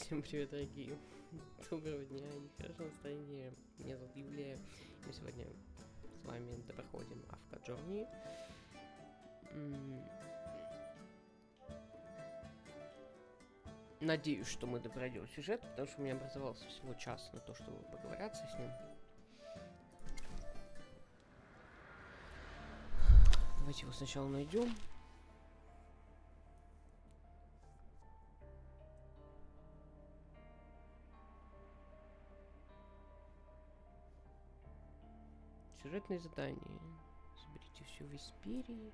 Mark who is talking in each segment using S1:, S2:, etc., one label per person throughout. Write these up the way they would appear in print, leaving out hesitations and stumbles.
S1: Всем привет, дорогие. Доброго дня и хорошего настроения. Меня зовут Юлия. Мы сегодня с вами проходим AFK Journey. Надеюсь, что мы допройдем сюжет, потому что у меня образовался всего час на то, чтобы поговориться с ним. Давайте его сначала найдем. Сюжетные задания. Соберите все в Исперии.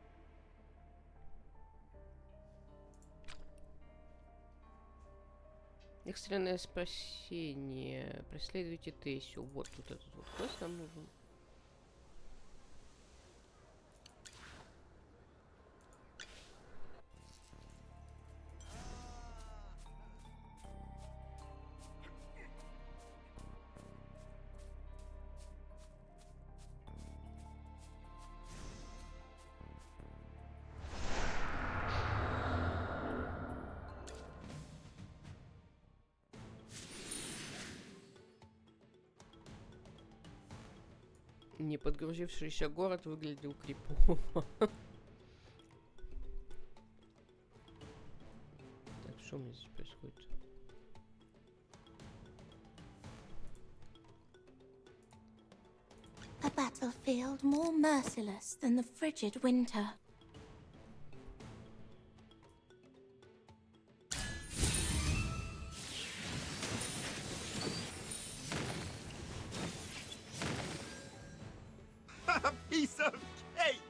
S1: Экстренное спасение. Преследуйте Тессию. Вот тут этот вот квест нам нужен. Не подгрузившийся город выглядел крипово. Так, что у меня здесь происходит?
S2: A battlefield more merciless than the frigid winter.
S3: A piece of cake!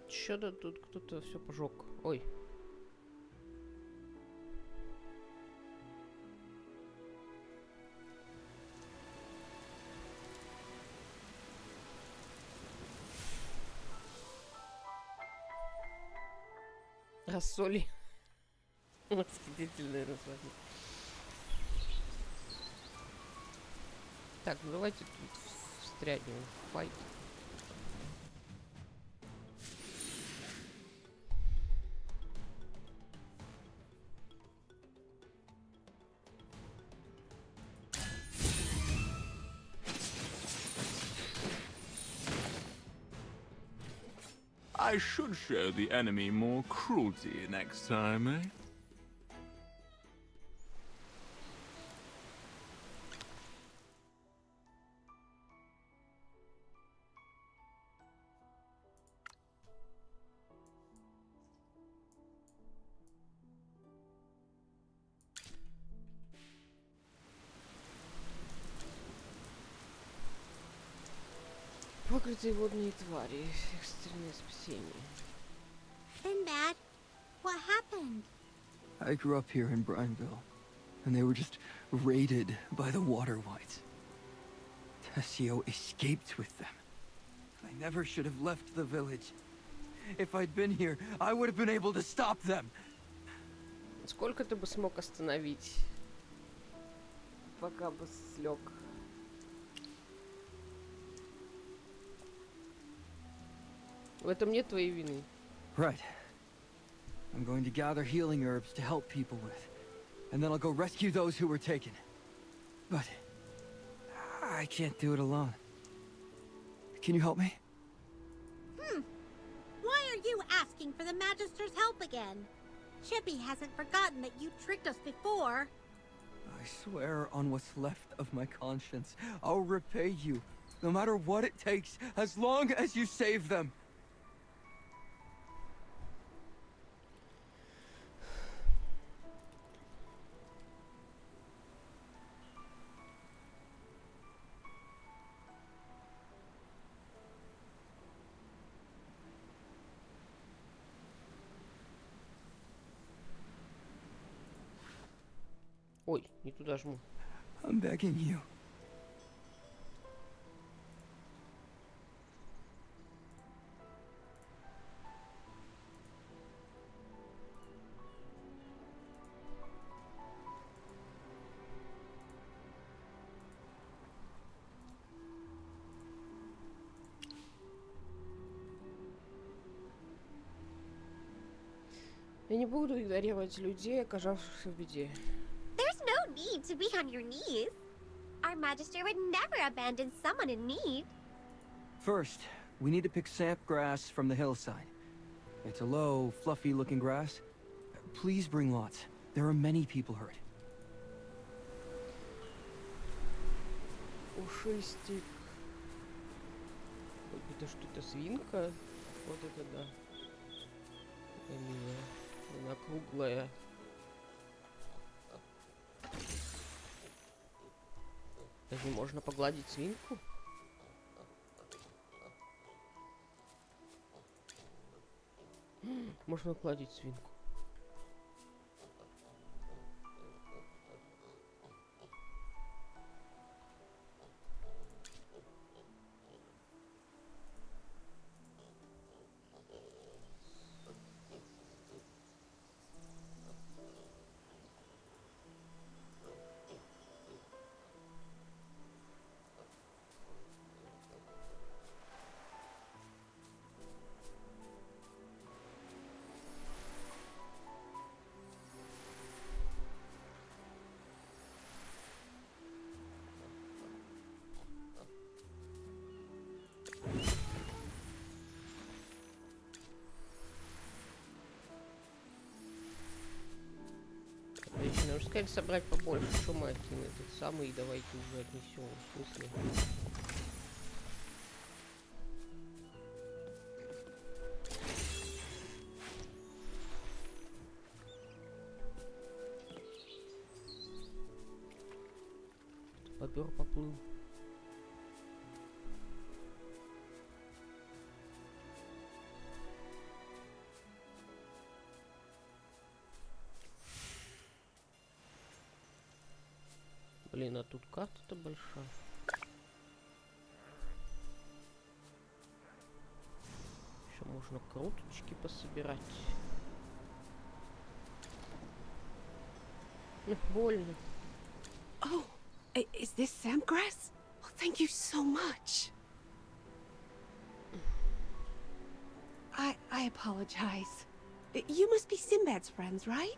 S1: Что-то тут кто-то все пожег. Ой. Рассоли. Восхитительное название. Так, ну давайте тут встрянем в файт.
S3: I should show the enemy more cruelty next time, eh?
S1: Покрытые водные твари. Экстренное спасение.
S2: Sinbad, what happened?
S4: I grew up here in Brineville, and they were just raided by the water whites. Tessio escaped with them. I never should have left the village. If I'd been here, I would have been able to stop them.
S1: Сколько ты бы смог остановить, пока бы слег? В этом нет твоей вины.
S4: Right. I'm going to gather healing herbs to help people with, and then I'll go rescue those who were taken. But I can't do it alone. Can you help me?
S2: Why are
S5: you asking for the Magister's help again? Chippy hasn't forgotten that you tricked us before.
S4: I swear on what's left of my conscience, I'll repay you, no matter what it takes, as long as you save them.
S1: Ой, не туда жму.
S4: I'm begging you.
S1: Я не буду игнорировать людей, оказавшихся в беде.
S6: There's no need to be on your knees. Our Magister would never abandon someone in need.
S4: First, we need to pick sap grass from the hillside. It's a low, fluffy-looking grass. Please bring lots. There are many people hurt.
S1: Ушистик. Это что-то свинка? Вот это да. Такая милая. Она круглая. Разве можно погладить свинку? Можно гладить свинку. Отлично, уж сказали собрать побольше, что мы один этот самый, и давайте уже отнесем. В смысле? Бобер поплыл. Блин, а тут карта-то большая. Еще можно круточки пособирать. Больно.
S7: Oh, is this Samgrass? Oh, thank you so much. I apologize. You must be Sinbad's friends, right?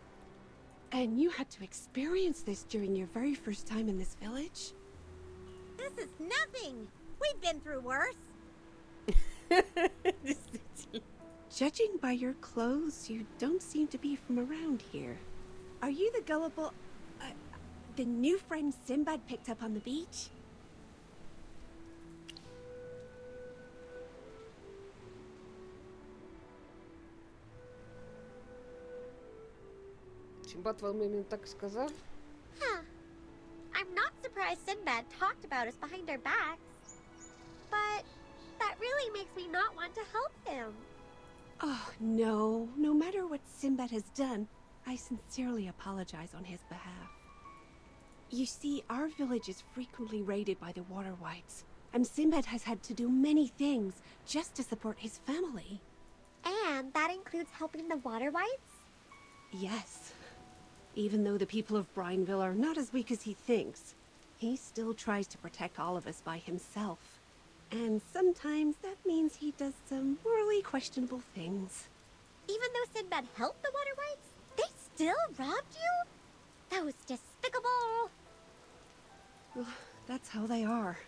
S7: And you had to experience this during your very first time in this village?
S5: This is nothing. We've been through worse.
S7: Judging by your clothes, you don't seem to be from around here. Are you the gullible... the new friend Sinbad picked up on the beach?
S1: Симбад вам именно так сказал?
S6: Huh. I'm not surprised Sinbad talked about us behind our backs. But that really makes me not want to help him.
S7: Oh, no. No matter what Sinbad has done, I sincerely apologize on his behalf. You see, our village is frequently raided by the water whites, and Sinbad has had to do many things just to support his family.
S6: And that includes helping the water whites?
S7: Yes. Even though the people of Brineville are not as weak as he thinks, he still tries to protect all of us by himself. And sometimes that means he does some morally questionable things.
S6: Even though Sinbad helped the water whites, they still robbed you? Those despicable...
S7: That's how they are.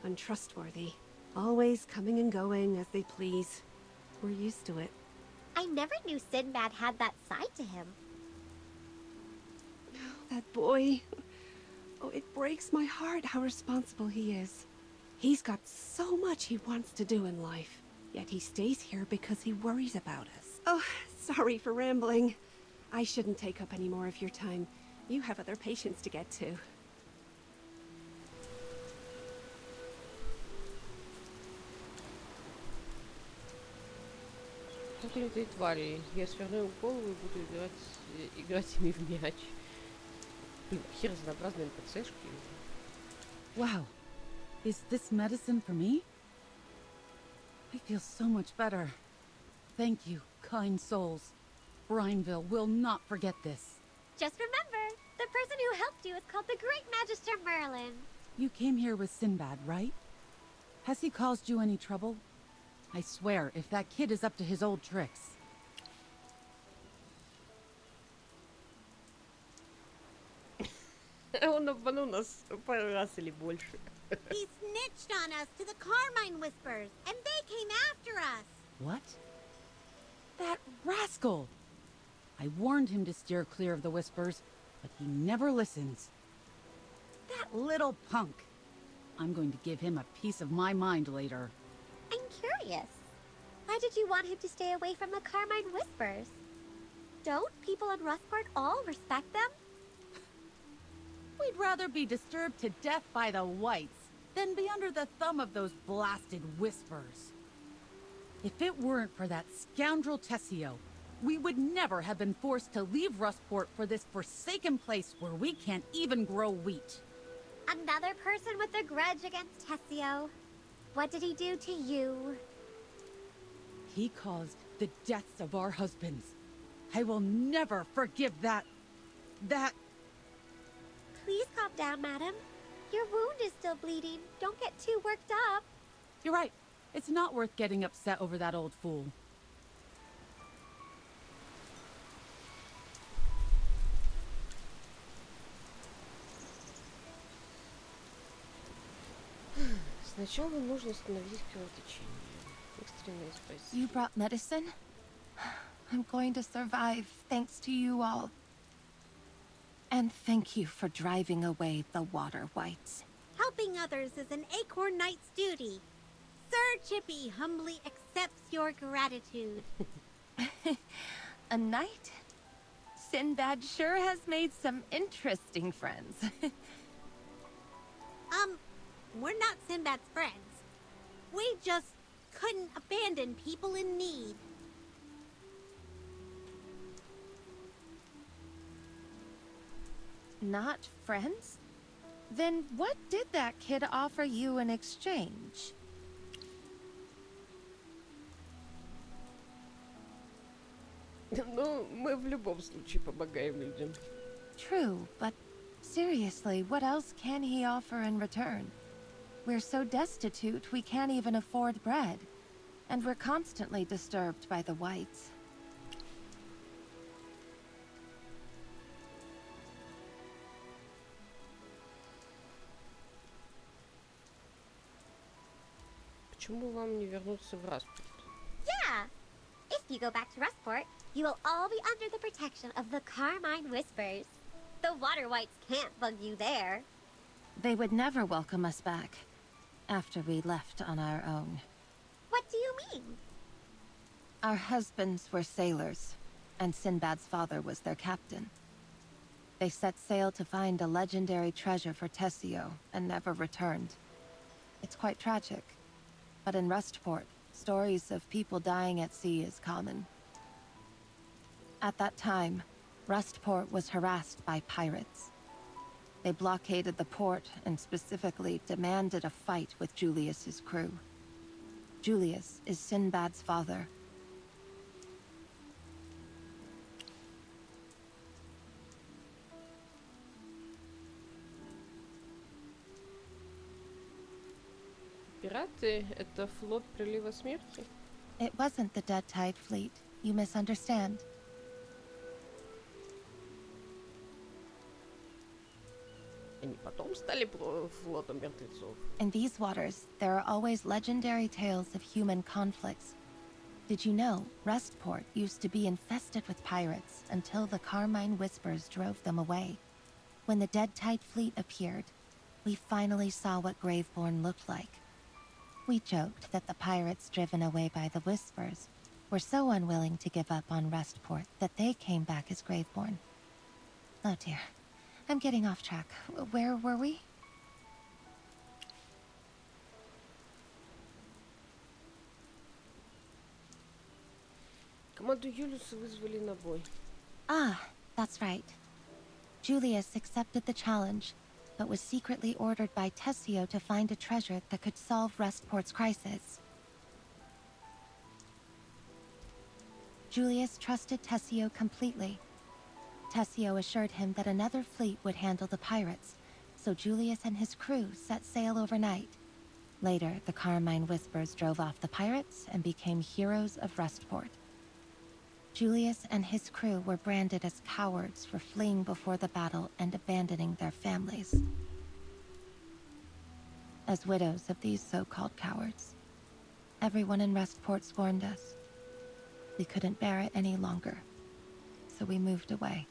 S7: Untrustworthy. Always coming and going as they please. We're used to it.
S6: I never knew Sinbad had that side to him.
S7: That boy. Oh, it breaks my heart how responsible he is. He's got so much he wants to do in life, yet he stays here because he worries about us. Oh, sorry for rambling. I shouldn't take up any more of your time. You have other patients to get to.
S1: Проклятые твари. Я сверну им голову и буду играть ими в мяч. Блин, хер разнообразные НПЦшки.
S8: Wow. Is this medicine for me? I feel so much better. Thank you, kind souls. Brineville will not forget this.
S6: Just remember, the person who helped you is called the Great Magister Merlin.
S8: You came here with Sinbad, right? Has he caused you any trouble? I swear, if that kid is up to his old tricks.
S1: Он обманул нас пару раз или больше.
S5: He snitched on us to the Carmine Whispers, and they came after us.
S8: What? That rascal! I warned him to steer clear of the Whispers, but he never listens. That little punk! I'm going to give him a piece of my mind later.
S6: I'm curious. Why did you want him to stay away from the Carmine Whispers? Don't people in Rustport all respect them?
S8: We'd rather be disturbed to death by the Whites than be under the thumb of those blasted Whispers. If it weren't for that scoundrel Tessio, we would never have been forced to leave Rustport for this forsaken place where we can't even grow wheat.
S6: Another person with a grudge against Tessio. What did he do to you?
S8: He caused the deaths of our husbands. I will never forgive that...
S6: Please calm down, madam. Your wound is still bleeding. Don't get too worked up.
S8: You're right. It's not worth getting upset over that old fool.
S1: Сначала нужно остановить кровотечение. Экстренное спасение.
S2: You brought medicine? I'm going to survive thanks to you all. And thank you for driving away the Water Whites.
S5: Helping others is an Acorn Knight's duty. Sir Chippy humbly accepts your gratitude.
S2: A knight? Sinbad sure has made some interesting friends.
S5: We're not Sinbad's friends. We just couldn't abandon people in need.
S2: Not friends? Then what did that kid offer you in exchange?
S1: Ну, мы в любом случае помогаем людям.
S2: True, but seriously, what else can he offer in return? We're so destitute we can't even afford bread. And we're constantly disturbed by the Whites.
S1: Почему вам не вернуться в Распорт?
S6: Yeah! If you go back to Rustport, you will all be under the protection of the Carmine Whispers. The Water Whites can't bug you there.
S2: They would never welcome us back after we left on our own.
S6: What do you mean?
S2: Our husbands were sailors, and Sinbad's father was their captain. They set sail to find a legendary treasure for Tessio and never returned. It's quite tragic, but in Rustport, stories of people dying at sea is common. At that time, Rustport was harassed by pirates. They blockaded the port and specifically demanded a fight with Julius's crew. Julius is Sinbad's father.
S1: Пираты — это флот Прилива Смерти?
S2: It wasn't the Dead Tide Fleet. You misunderstand.
S1: Они потом стали флотом мертвецов.
S2: In these waters, there are always legendary tales of human conflicts. Did you know Restport used to be infested with pirates until the Carmine Whispers drove them away? When the Dead Tide fleet appeared, we finally saw what Graveborn looked like. We joked that the pirates driven away by the Whispers were so unwilling to give up on Restport that they came back as Graveborn. Oh dear, I'm getting off track. Where were we?
S1: Команду Юлиуса вызвали на бой.
S2: Ah, that's right. Julius accepted the challenge, but was secretly ordered by Tessio to find a treasure that could solve Restport's crisis. Julius trusted Tessio completely. Tessio assured him that another fleet would handle the pirates, so Julius and his crew set sail overnight. Later, the Carmine Whispers drove off the pirates and became heroes of Restport. Julius and his crew were branded as cowards for fleeing before the battle and abandoning their families. As widows of these so-called cowards, everyone in Restport scorned us. We couldn't bear it any longer, so we moved away.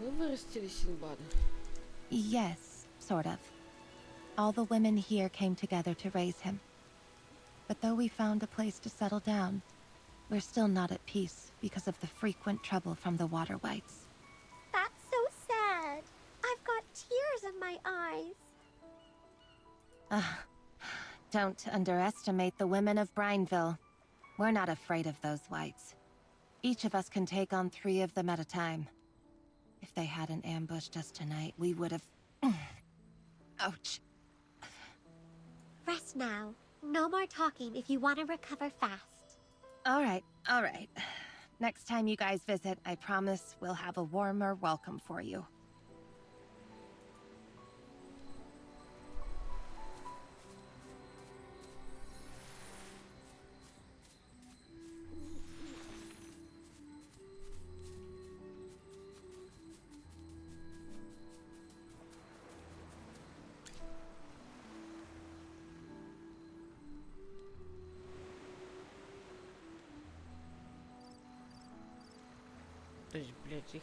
S1: Вы вырастили Синбада?
S2: Yes, sort of. All the women here came together to raise him. But though we found a place to settle down, we're still not at peace because of the frequent trouble from the Water Whites.
S6: That's so sad. I've got tears in my eyes.
S2: Don't underestimate the women of Brineville. We're not afraid of those whites. Each of us can take on 3 of them at a time. If they hadn't ambushed us tonight, we would have... Ouch.
S6: Rest now. No more talking if you want to recover fast.
S2: All right. Next time you guys visit, I promise we'll have a warmer welcome for you.
S1: То есть, блядь, их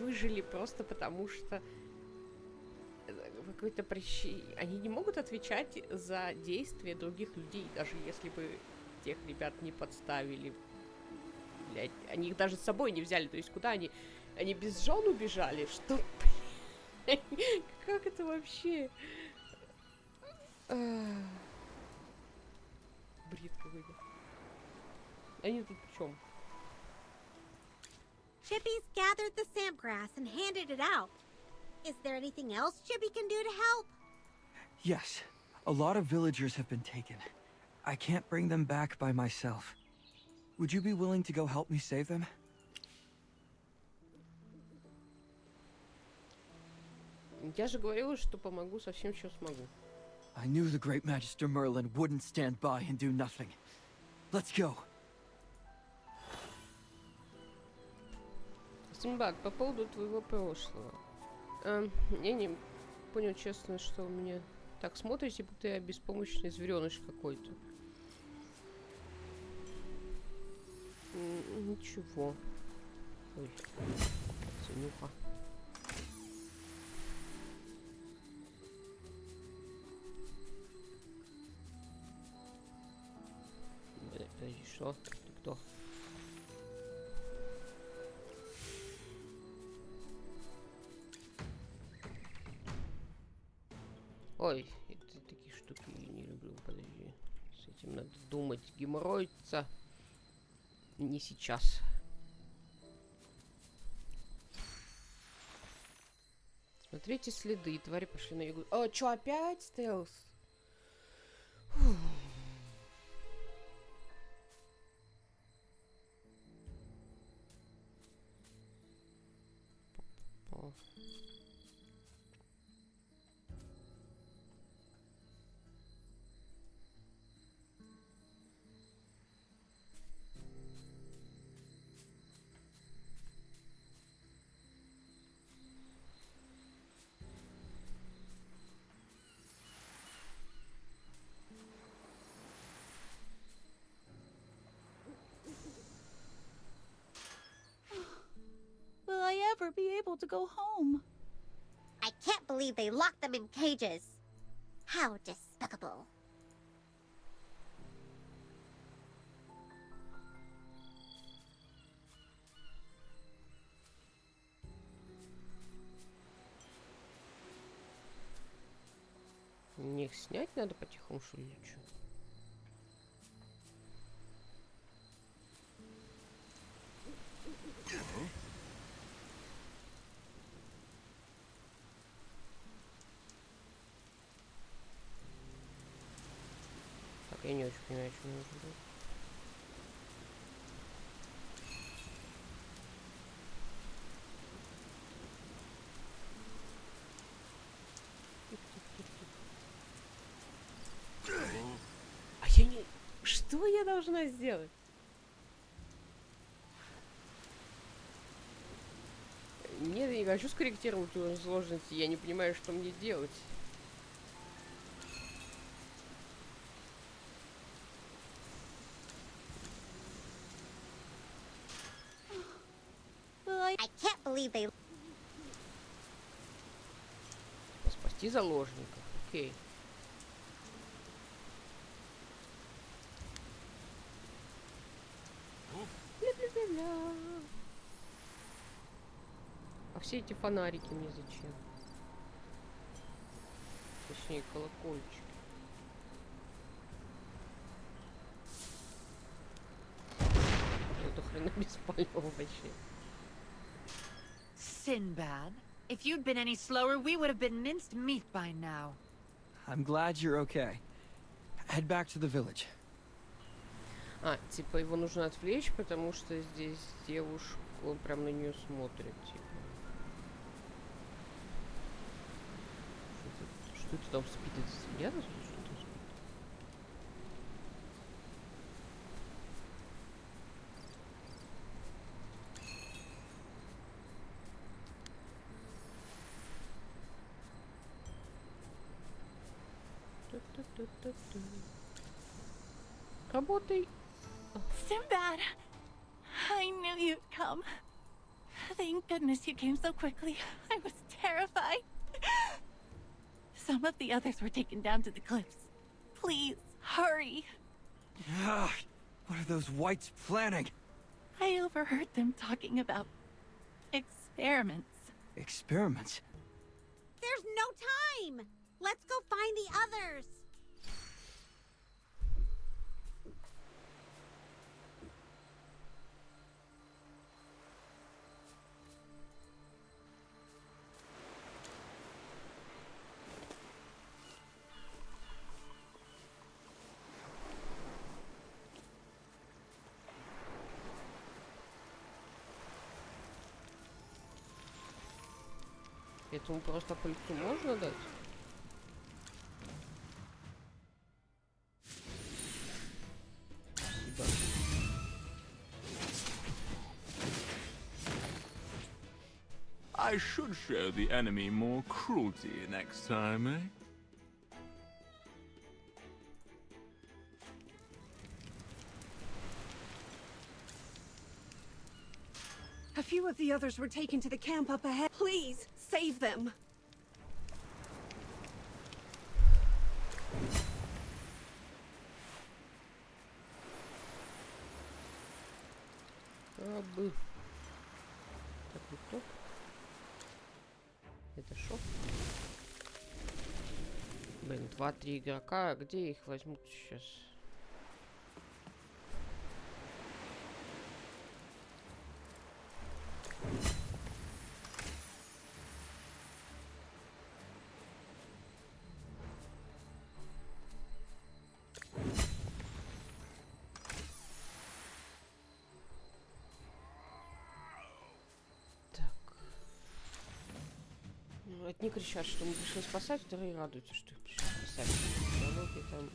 S1: выжили просто потому, что по какой-то причине они не могут отвечать за действия других людей, даже если бы тех ребят не подставили. Блядь, они их даже с собой не взяли. То есть куда они? Они без жен убежали? Что? Блядь, как это вообще? Бред какой-то. Они тут при чем?
S5: Chippy's gathered the sandgrass and handed it out. Is there anything else Chippy can do to help?
S4: Yes, a lot of villagers have been taken. I can't bring them back by myself. Would you be willing to go help me save them?
S1: Я же говорила, что помогу со всем, что смогу.
S4: I knew the great Magister Merlin wouldn't stand by and do nothing. Let's go.
S1: Синбад, по поводу твоего прошлого. Я не понял, честно, что вы мне так смотрите, будто я беспомощный зверёныш какой-то. Ничего. Ой, Синюха. Подожди, что? Ты кто? Ой, это такие штуки я не люблю, подожди. С этим надо думать, геморроиться. Не сейчас. Смотрите следы, твари пошли на югу. О, чё, опять стелс? Фух.
S8: able to go home.
S6: I can't believe they locked them in cages. How despicable.
S1: Мне их снять надо потихоньку, что ли, чё? Так, я не очень понимаю, что мне нужно было. А я не... Что я должна сделать? Нет, я не хочу скорректировать уровень сложности. Я не понимаю, что мне делать.
S6: I can't believe they...
S1: Спасти заложников. Окей. Бля-бля-бля-бля. А все эти фонарики мне зачем? Точнее, колокольчики. Это хрена беспалево вообще.
S9: Sinbad, if you'd been any slower, we would have been minced meat by now.
S4: I'm glad you're okay. Head back to the village.
S1: А, типа его нужно отвлечь, потому что здесь девушка, он прям на нее смотрит, типа. Что это там спит? Это свинья? Что там спит? Ту-ту-ту-ту-ту. Работай.
S8: Sinbad, I knew you'd come. Thank goodness you came so quickly. I was terrified. Some of the others were taken down to the cliffs. Please, hurry.
S4: Ah, what are those whites planning?
S8: I overheard them talking about experiments.
S4: Experiments?
S5: There's no time! Let's go find the others!
S1: Этому просто по лицу можно дать? Спасибо.
S3: I should show the enemy more cruelty next time, eh?
S7: A few of the others were taken to the camp up ahead. Please, save them.
S1: Рабы. Так, ну кто? Это шо? Блин, 2-3 игрока. Где их возьмут сейчас? Одни кричат, что мы пришли спасать, вторые радуются, что их пришли спасать. Диалоги там...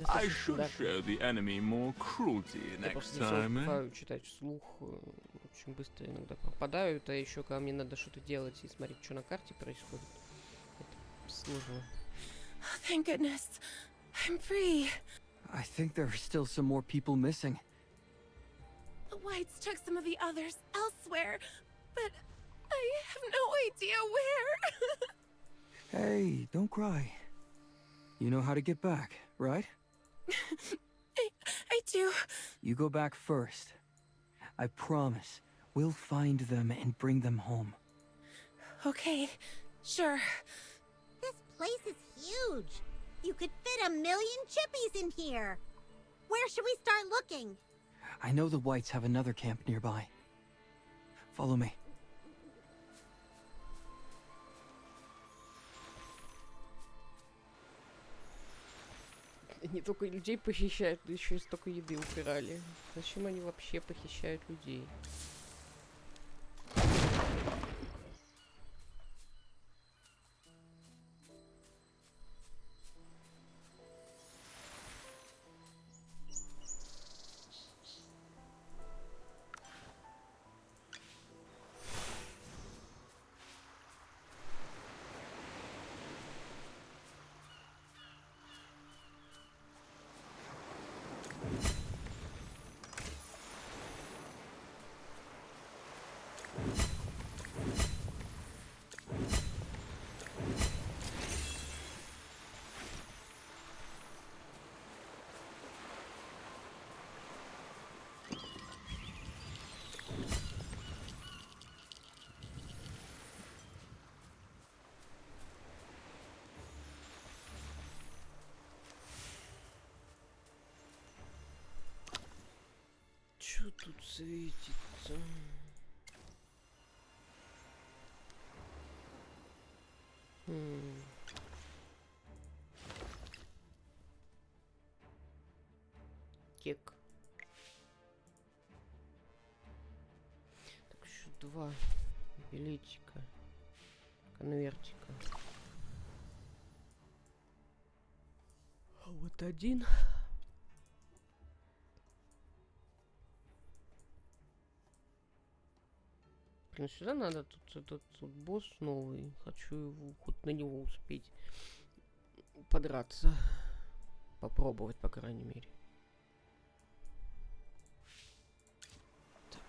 S3: I should show the enemy more cruelty
S1: Я
S3: next
S1: просто не
S3: time, eh?
S1: успеваю читать вслух, очень быстро иногда пропадают, а еще когда мне надо что-то делать и смотреть, что на карте происходит. Это сложно.
S8: Thank goodness. I'm free.
S4: I think there are still some more people missing.
S8: What?
S7: whites took some of the others elsewhere, but I have no idea where.
S4: Hey, don't cry. You know how to get back, right?
S7: I do.
S4: You go back first. I promise, we'll find them and bring them home.
S7: Okay, sure.
S5: This place is huge. You could fit 1 million chippies in here. Where should we start looking?
S4: I know the whites have another camp nearby. Follow me.
S1: Не только людей похищают, но еще и столько еды украли. Зачем они вообще похищают людей? Чё тут светится? Кек. Так, еще 2 билетика. Конвертика. А вот 1. Блин, сюда надо, тут босс новый. Хочу его, хоть на него успеть подраться. Попробовать, по крайней мере. Так.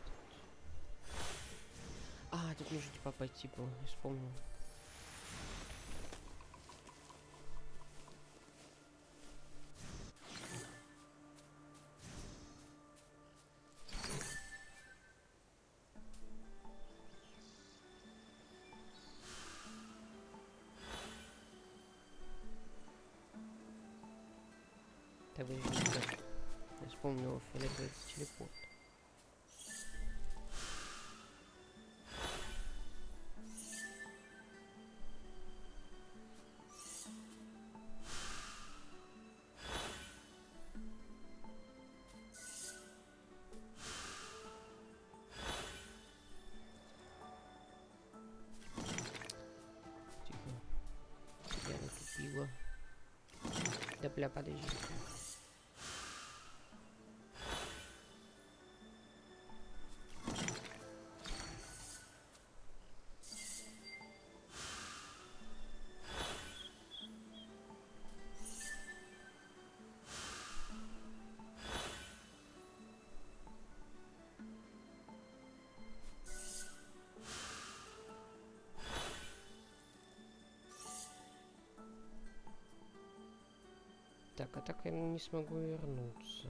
S1: А, тут нужно типа пойти было, я вспомнил. Я вспомнил фиолетовый телепорт. Тихо. Я натупила. Да бля, подожди. Так, а так я не смогу вернуться.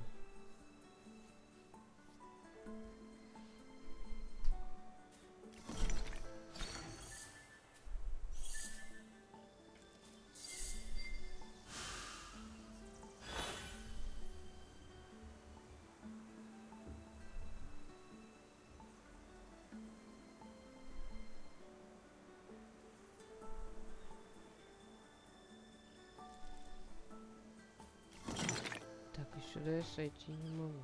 S1: Сюда я сойти не могу.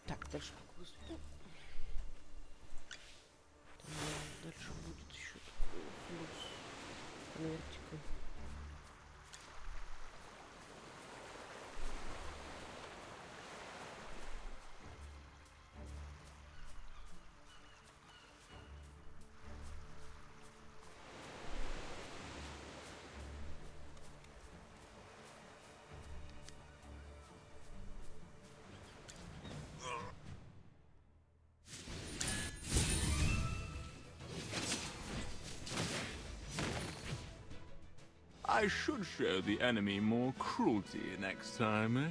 S1: Так, дальше какую сторону? Дальше будет еще плюс конвертика.
S3: I should show the enemy more cruelty next time, eh?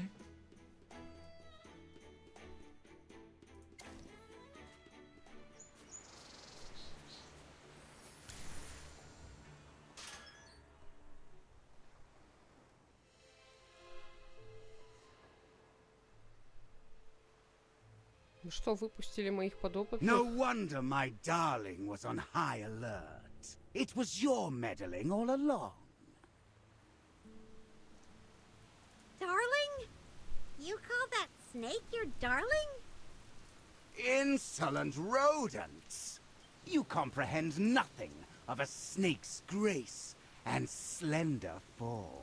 S1: Ну что, выпустили моих подопытных?
S10: No wonder my darling was on high alert. It was your meddling all along.
S5: Darling? You call that snake your darling?
S10: Insolent rodents! You comprehend nothing of a snake's grace and slender form.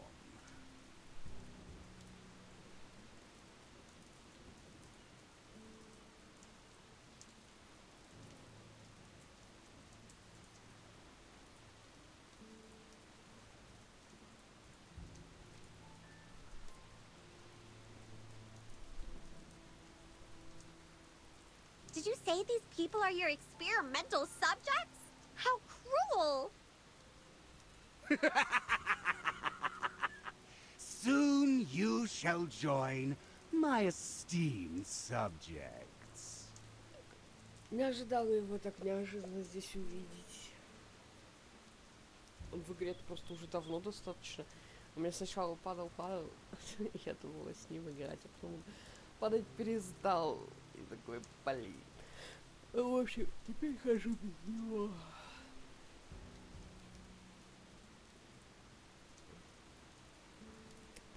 S6: Did you say these people are your experimental subjects? How cruel!
S10: Soon you shall join my esteemed subjects.
S1: Не ожидала его так неожиданно здесь увидеть. Он в игре просто уже давно достаточно. У меня сначала падал, я думала с ним играть, а потом он падать перестал. И такой, блин. В общем, теперь хожу без него.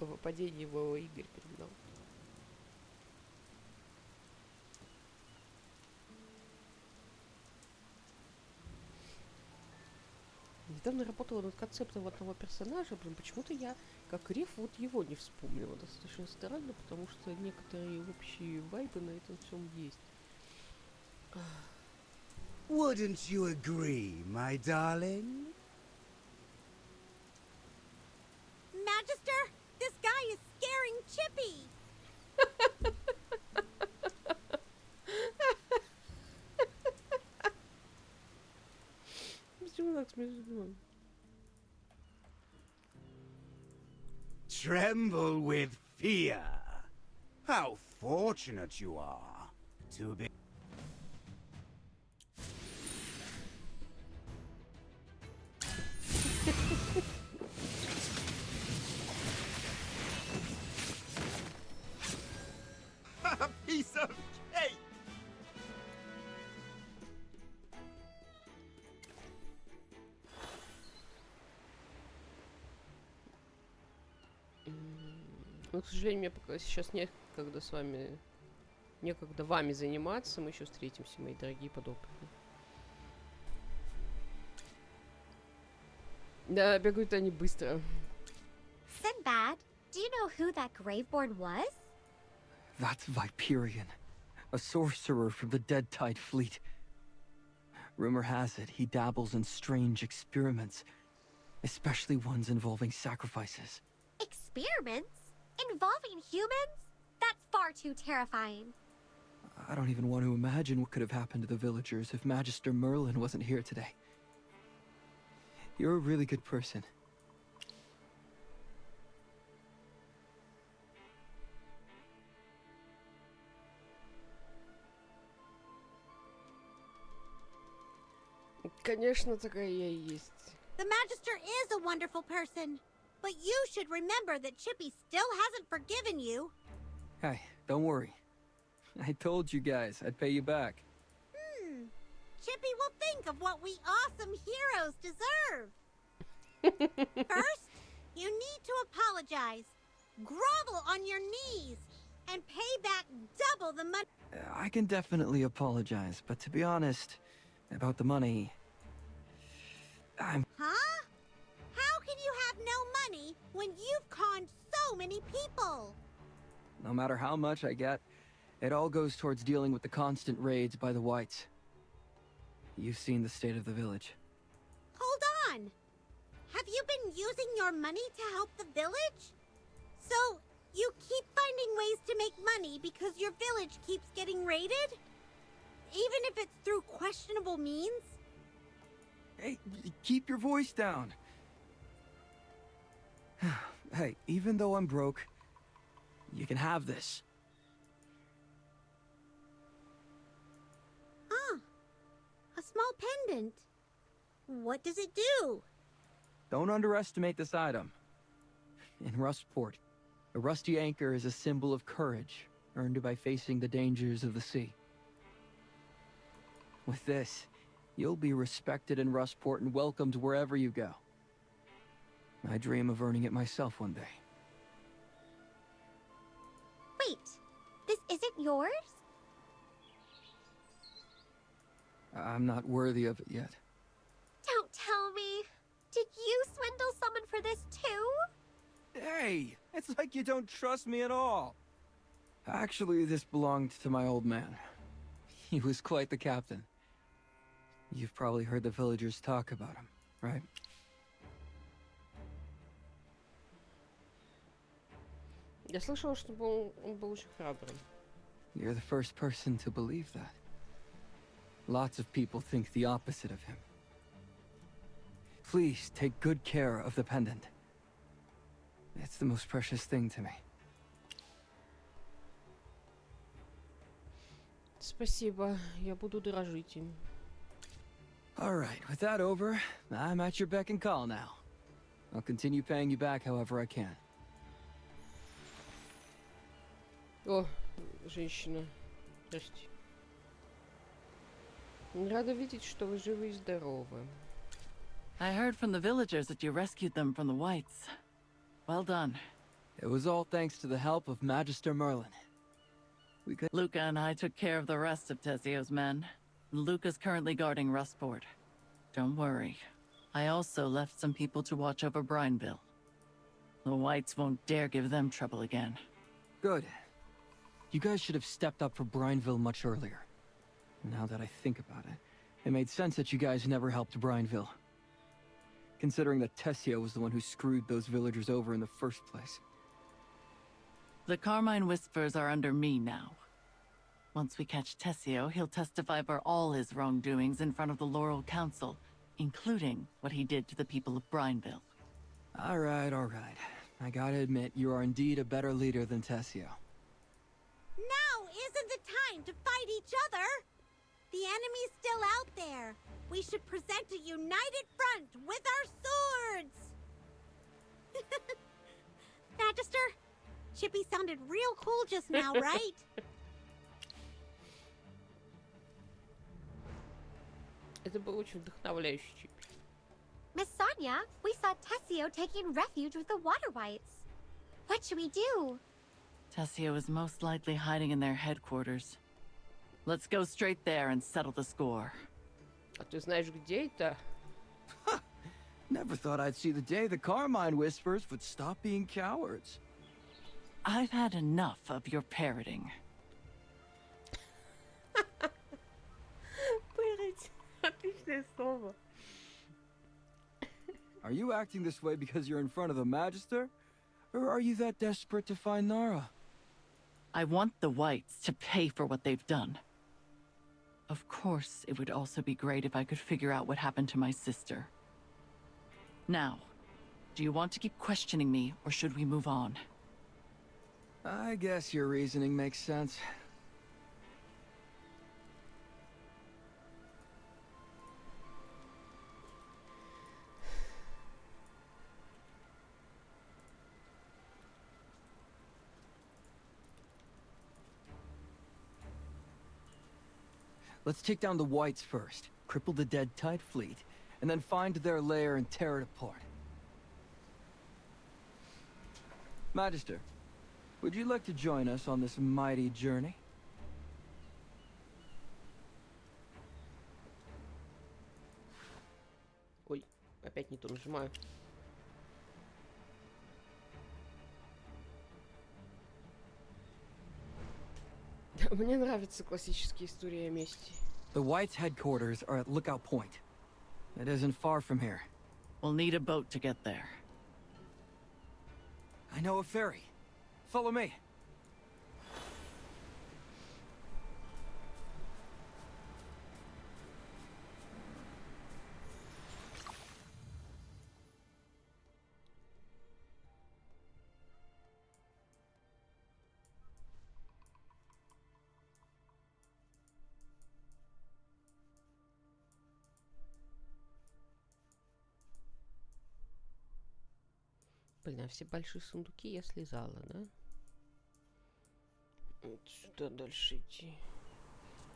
S1: По выпадению его Игорь перегнал. Недавно работала над концептом одного персонажа, блин, почему-то я, как Риф, вот его не вспомнила. Достаточно странно, потому что некоторые общие вайбы на этом всем есть.
S10: Wouldn't you agree, my darling?
S5: Magister, this guy is scaring Chippy.
S1: Почему так смешно?
S10: Tremble with fear. How fortunate you are to be. A piece of cake.
S1: Но, к сожалению, мне пока сейчас некогда с вами... Некогда вами заниматься. Мы еще встретимся, мои дорогие подопытные. Да, бегают они быстро.
S6: Sinbad, do you know who that Graveborn was?
S4: That's Viperion, a sorcerer from the Dead Tide fleet. Rumor has it he dabbles in strange experiments, especially ones involving sacrifices.
S6: Experiments? Involving humans? That's far too terrifying.
S4: I don't even want to imagine what could have happened to the villagers if Magister Merlin wasn't here today. You're a really good person.
S1: Конечно, такая я и есть.
S5: The Magister is a wonderful person. But you should remember that Chippy still hasn't forgiven you.
S4: Hey, don't worry. I told you guys I'd pay you back.
S5: Chippy will think of what we awesome heroes deserve. First, you need to apologize. Grovel on your knees. and pay back double the money.
S4: I can definitely apologize, but to be honest, about the money,
S5: Huh? How can you have no money when you've conned so many people?
S4: no matter how much I get, it all goes towards dealing with the constant raids by the Whites. You've seen the state of the village.
S5: Hold on. Have you been using your money to help the village? So, you keep finding ways to make money because your village keeps getting raided? Even if it's through questionable means?
S4: Hey, keep your voice down. Hey, even though I'm broke, you can have this.
S5: Huh. A small pendant. What does it do?
S4: Don't underestimate this item. In Rustport, a rusty anchor is a symbol of courage, earned by facing the dangers of the sea. With this, you'll be respected in Rustport and welcomed wherever you go. I dream of earning it myself one day.
S6: Wait, this isn't yours?
S4: I'm not worthy of it yet.
S6: Don't tell me. Did you swindle someone for this too?
S4: Hey, it's like you don't trust me at all. Actually, this belonged to my old man. He was quite the captain. You've probably heard the villagers talk about him, right?
S1: Я слышала, что он был очень храбрым.
S4: You're the first person to believe that. Lots of people think the opposite of him. Please take good care of the pendant. It's the most precious thing to me.
S1: Спасибо, я буду дорожить им.
S4: All right, with that over, I'm at your beck and call now. I'll continue paying you back however I can.
S1: О, женщина. Здрасте. Рада видеть, что вы живы и здоровы.
S8: I heard from the villagers that you rescued them from the Whites. Well done.
S4: It was all thanks to the help of Magister Merlin.
S8: Luca and I took care of the rest of Tessio's men. Luca's currently guarding Rustport. Don't worry. I also left some people to watch over Brineville. The Whites won't dare give them trouble again.
S4: Good. You guys should have stepped up for Brineville much earlier. Now that I think about it, it made sense that you guys never helped Brineville. Considering that Tessio was the one who screwed those villagers over in the first place.
S8: The Carmine Whispers are under me now. Once we catch Tessio, he'll testify for all his wrongdoings in front of the Laurel Council, including what he did to the people of Brineville.
S4: All right. I gotta admit, you are indeed a better leader than Tessio.
S5: Now isn't the time to fight each other! The enemy's still out there. We should present a united front with our swords! Magister, Chippy sounded real cool just now, right?
S1: Это был очень вдохновляющий чип.
S6: Miss Sonia, we saw Tessio taking refuge with the Water Whites. What should we do?
S8: Tessio is most likely hiding in their headquarters. Let's go straight there and settle the score.
S1: А ты знаешь, где это?
S4: Never thought I'd see the day the Carmine Whispers would stop being cowards.
S8: I've had enough of your parroting.
S1: Пырать. Отличное слово.
S4: Are you acting this way because you're in front of the Magister? Or are you that desperate to find Nara?
S8: I want the Whites to pay for what they've done. Of course, it would also be great if I could figure out what happened to my sister. Now, do you want to keep questioning me, or should we move on?
S4: I guess your reasoning makes sense. Let's take down the Whites first, cripple the dead Tide fleet, and then find their lair and tear it apart. Magister, Would you like to join us on this mighty journey?
S1: Ой, опять не то нажимаю. Мне нравятся классические истории о мести.
S4: The Whites' headquarters are at Lookout Point. It isn't far from here.
S11: We'll need a boat to get there.
S4: I know a ferry. Follow me.
S1: Блин, а все большие сундуки я слезала, да? Вот сюда дальше идти.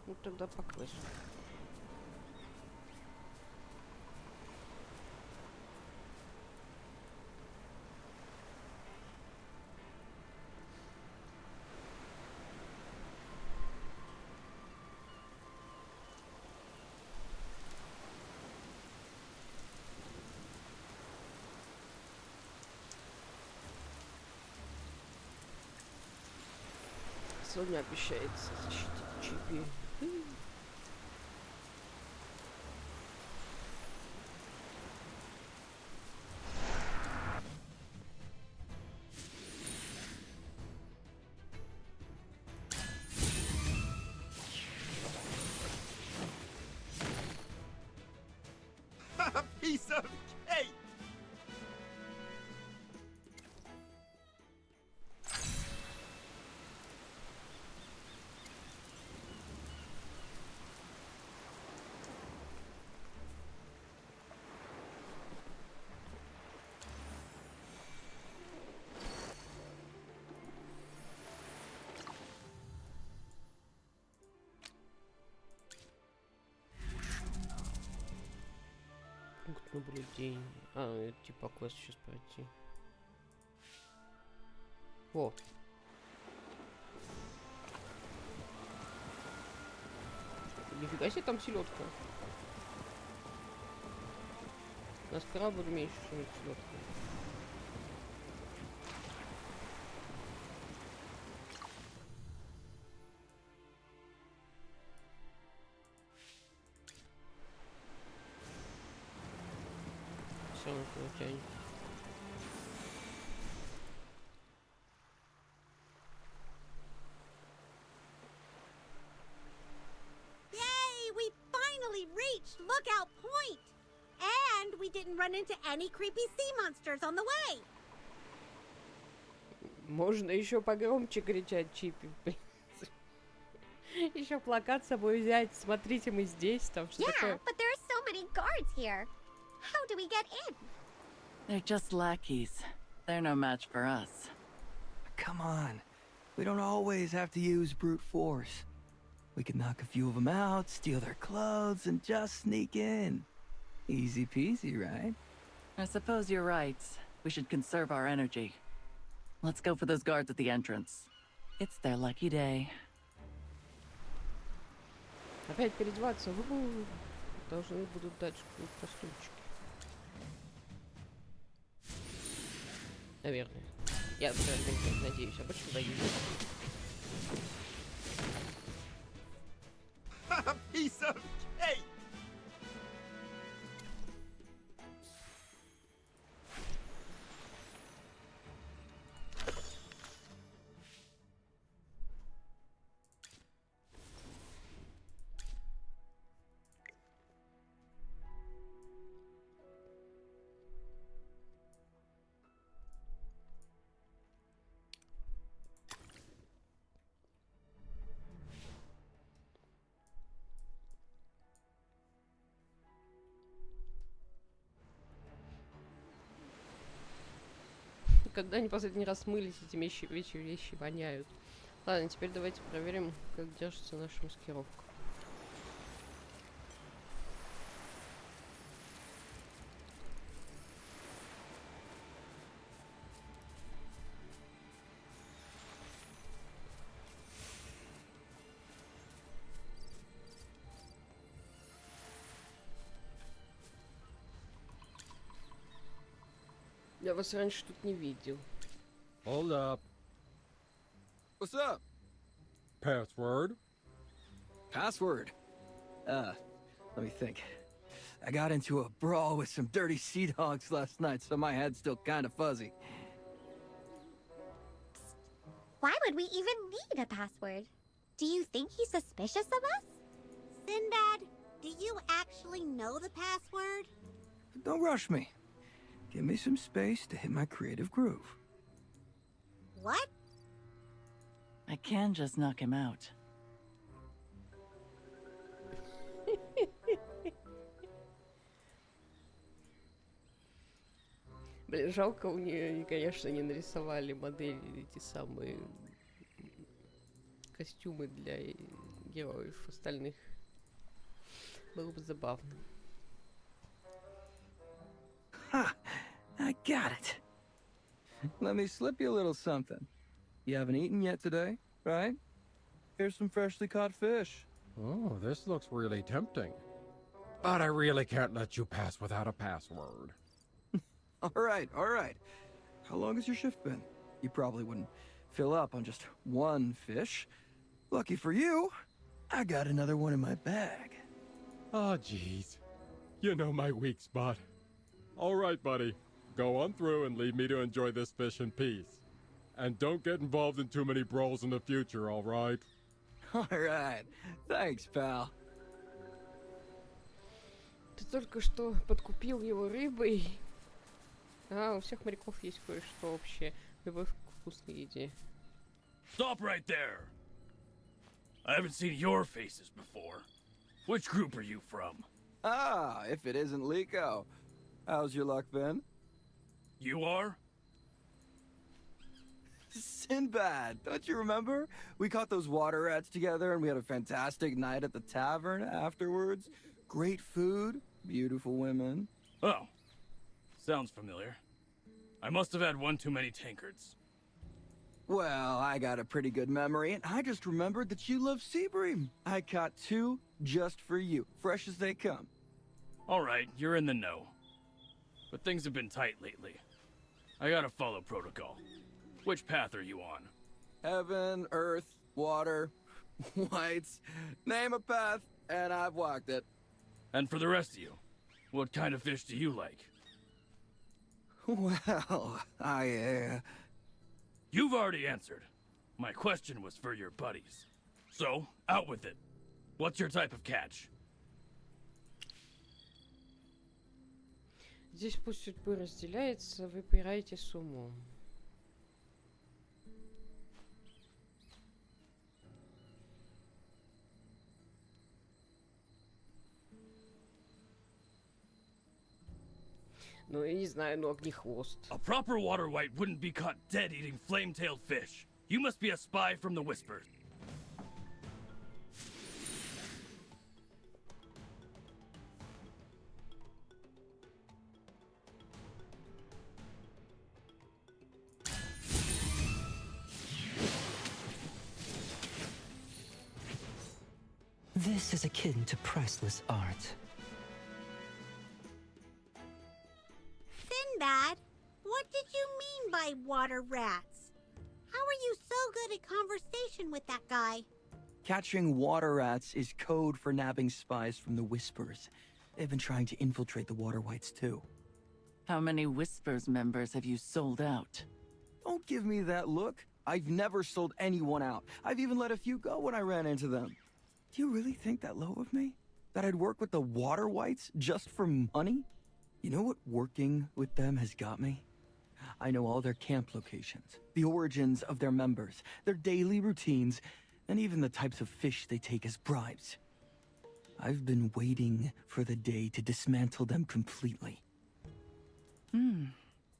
S1: Ну тогда по квесту. Сегодня обещается защитить Чипи.
S10: A piece of cake!
S1: Пункт наблюдения. А, это типа квест сейчас пройти. О. Нифига себе, там селедка. У нас крабов меньше, чем селедка. Все, он тянет.
S5: Yay! We finally reached Lookout Point! And we didn't run into any creepy sea monsters on the way!
S1: Можно еще погромче кричать, Чипи, в принципе. Еще плакат с собой взять. Смотрите, мы здесь, там что
S6: Yeah,
S1: такое.
S6: but there are so many guards here. How do we get in?
S11: They're just lackeys. They're no match for us.
S4: Come on. We don't always have to use brute force. We can knock a few of them out, steal their clothes, and just sneak in. Easy peasy, right?
S11: I suppose you're right. We should conserve our energy. Let's go for those guards at the entrance. It's their lucky day.
S1: Опять переодеваться. Должны будут дать костюмчики. Наверное. Я надеюсь, обычно даю.
S10: A piece of cake!
S1: Когда они последний раз мылись, эти вещи воняют. Ладно, теперь давайте проверим, как держится наша маскировка. Я вас раньше тут не видел.
S12: Hold up.
S4: What's up?
S12: Password?
S4: Password? Let me think. I got into a brawl with some dirty sea dogs last night, so my head's still kind of fuzzy.
S6: Why would we even need a password? Do you think he's suspicious of us?
S5: Sinbad, do you actually know the password?
S4: Don't rush me. Give me some space to hit my creative groove.
S5: What?
S11: I can just knock him out.
S1: Блин, жалко, у нее, конечно, не нарисовали модели, эти самые костюмы для героев остальных. Было бы забавно.
S4: Ha! I got it. Let me slip you a little something. You haven't eaten yet today, right? Here's some freshly caught fish.
S12: Oh, this looks really tempting. But I really can't let you pass without a password.
S4: All right, all right. How long has your shift been? You probably wouldn't fill up on just one fish. Lucky for you, I got another one in my bag.
S12: Oh, jeez. You know my weak spot. All right, buddy. Go on through and leave me to enjoy this fish in peace. And don't get involved in too many brawls in the future, all right?
S4: All right. Thanks, pal.
S1: Ты только что подкупил его рыбой. А, у всех моряков есть кое-что общее. Любовь к вкусной еде.
S13: Stop right there! I haven't seen your faces before. Which group are you from?
S4: Ah, if it isn't Liko. How's your luck been?
S13: You are?
S4: Sinbad, don't you remember? We caught those water rats together and we had a fantastic night at the tavern afterwards. Great food, beautiful women.
S13: Oh. Sounds familiar. I must have had one too many tankards.
S4: Well, I got a pretty good memory, and I just remembered that you love sea bream. I caught 2 just for you, fresh as they come.
S13: All right, you're in the know. But things have been tight lately. I gotta follow protocol. Which path are you on?
S4: Heaven, earth, water, whites. Name a path, and I've walked it.
S13: And for the rest of you, what kind of fish do you like?
S4: Well,
S13: You've already answered. My question was for your buddies. So, out with it. What's your type of catch?
S1: Здесь пусть судьбы разделяется, выбирайте с умом. Ну, я не знаю, ну, огнехвост.
S13: A proper water white wouldn't be caught dead eating flame-tailed fish. You must be a spy from the Whispers.
S14: This is akin to priceless art.
S5: Sinbad, what did you mean by water rats? How are you so good at conversation with that guy?
S4: Catching water rats is code for nabbing spies from the Whispers. They've been trying to infiltrate the water whites too.
S11: How many Whispers members have you sold out?
S4: Don't give me that look. I've never sold anyone out. I've even let a few go when I ran into them. Do you really think that low of me? That I'd work with the water whites just for money? You know what working with them has got me? I know all their camp locations, the origins of their members, their daily routines, and even the types of fish they take as bribes. I've been waiting for the day to dismantle them completely.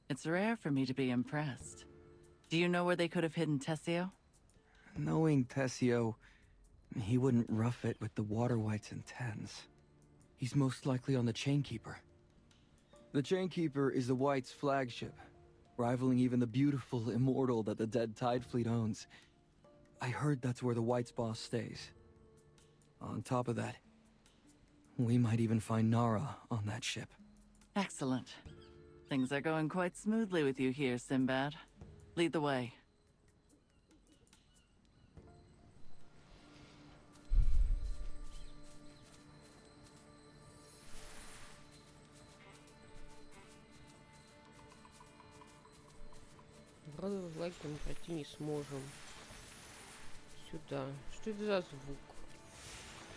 S11: It's rare for me to be impressed. Do you know where they could have hidden Tessio?
S4: Knowing Tessio, he wouldn't rough it with the water whites and tens. He's most likely on the Chainkeeper. The Chainkeeper is the White's flagship, rivaling even the beautiful Immortal that the Dead Tide Fleet owns. I heard that's where the White's boss stays. On top of that, we might even find Nara on that ship.
S11: Excellent. Things are going quite smoothly with you here, Sinbad. Lead the way.
S1: Вроде в лагерь мы пройти не сможем. Сюда. Что это за звук?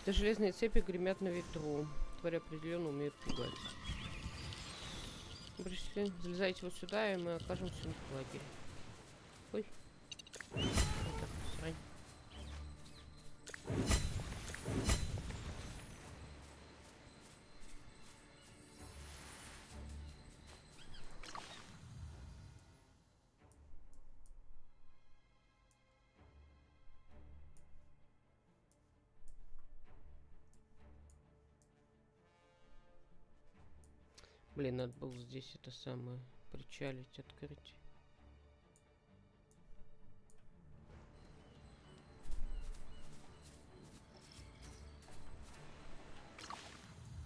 S1: Это железные цепи гремят на ветру. Твари определенно умеют пугать. Пришли, залезайте вот сюда, и мы окажемся в лагере. Ой. Это срань. Блин, надо было здесь это самое причалить, открыть.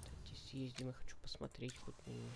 S1: Давайте съездим, я хочу посмотреть хоть на него.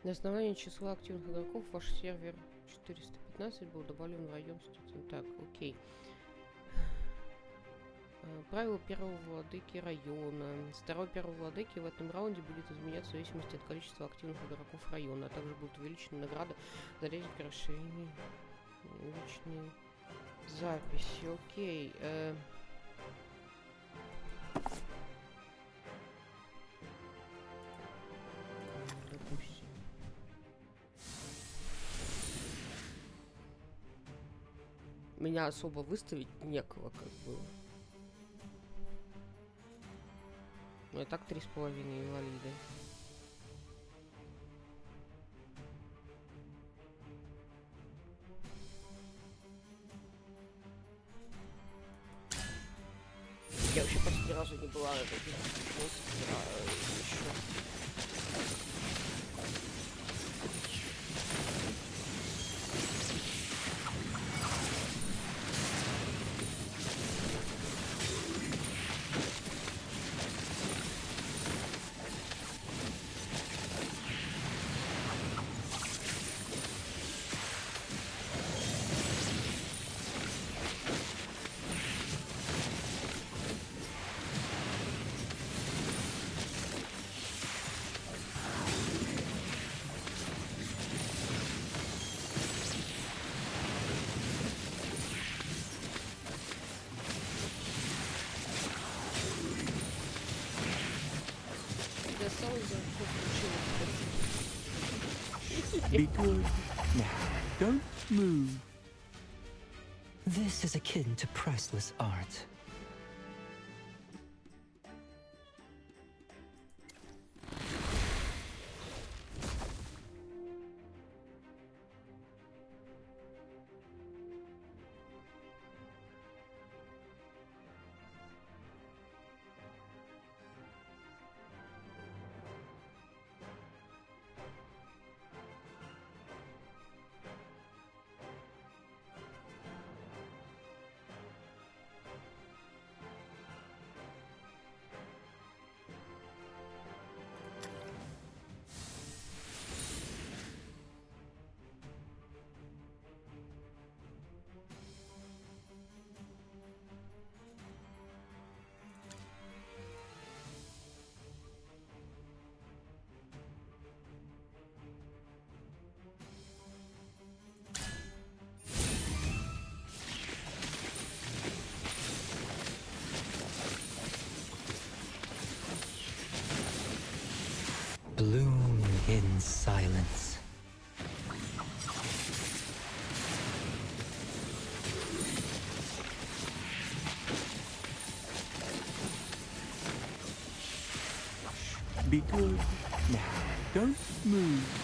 S1: На основании числа активных игроков ваш сервер 415 был добавлен в район. Так, окей. Правило первого владыки района. Второй первого владыки в этом раунде будет изменяться в зависимости от количества активных игроков района, а также будут увеличены награды за рейтинг расширения. Личные записи. Окей. Меня особо выставить некого, как бы. Ну и так 3,5 инвалиды. Я вообще почти ни разу не была на таких еще.
S14: Be good. Now, don't move. This is akin to priceless art. bloom in silence. Be good. Now, don't move.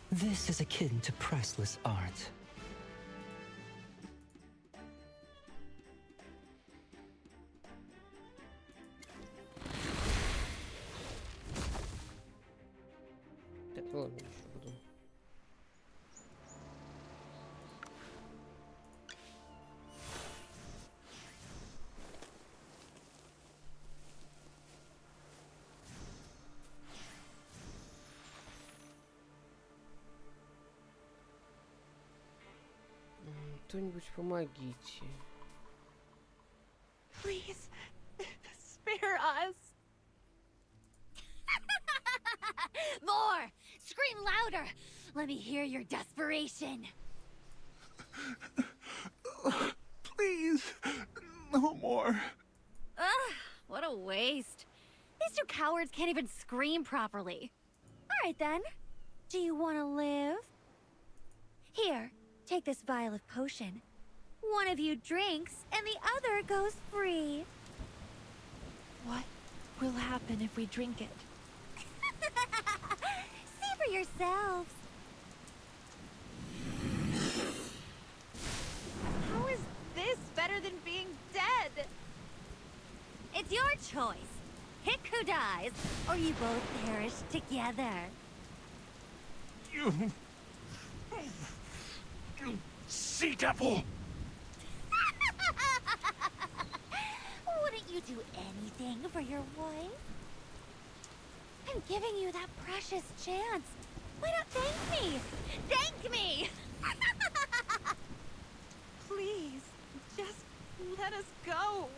S14: This is akin to priceless art.
S1: Так, ладно, еще буду. Кто-нибудь помогите.
S7: Please, spare us.
S6: More! Scream louder! Let me hear your desperation.
S3: Please, no more.
S6: Ugh, what a waste. These two cowards can't even scream properly. Alright then. Do you want to live? Here, take this vial of potion. One of you drinks, and the other goes free.
S7: What will happen if we drink it?
S6: See for yourselves.
S7: How is this better than being dead?
S6: It's your choice. Pick who dies, or you both perish together.
S3: You sea devil!
S6: Wouldn't you do anything for your wife? I'm giving you that precious chance. Why not thank me? Thank me!
S7: Please, just let us go.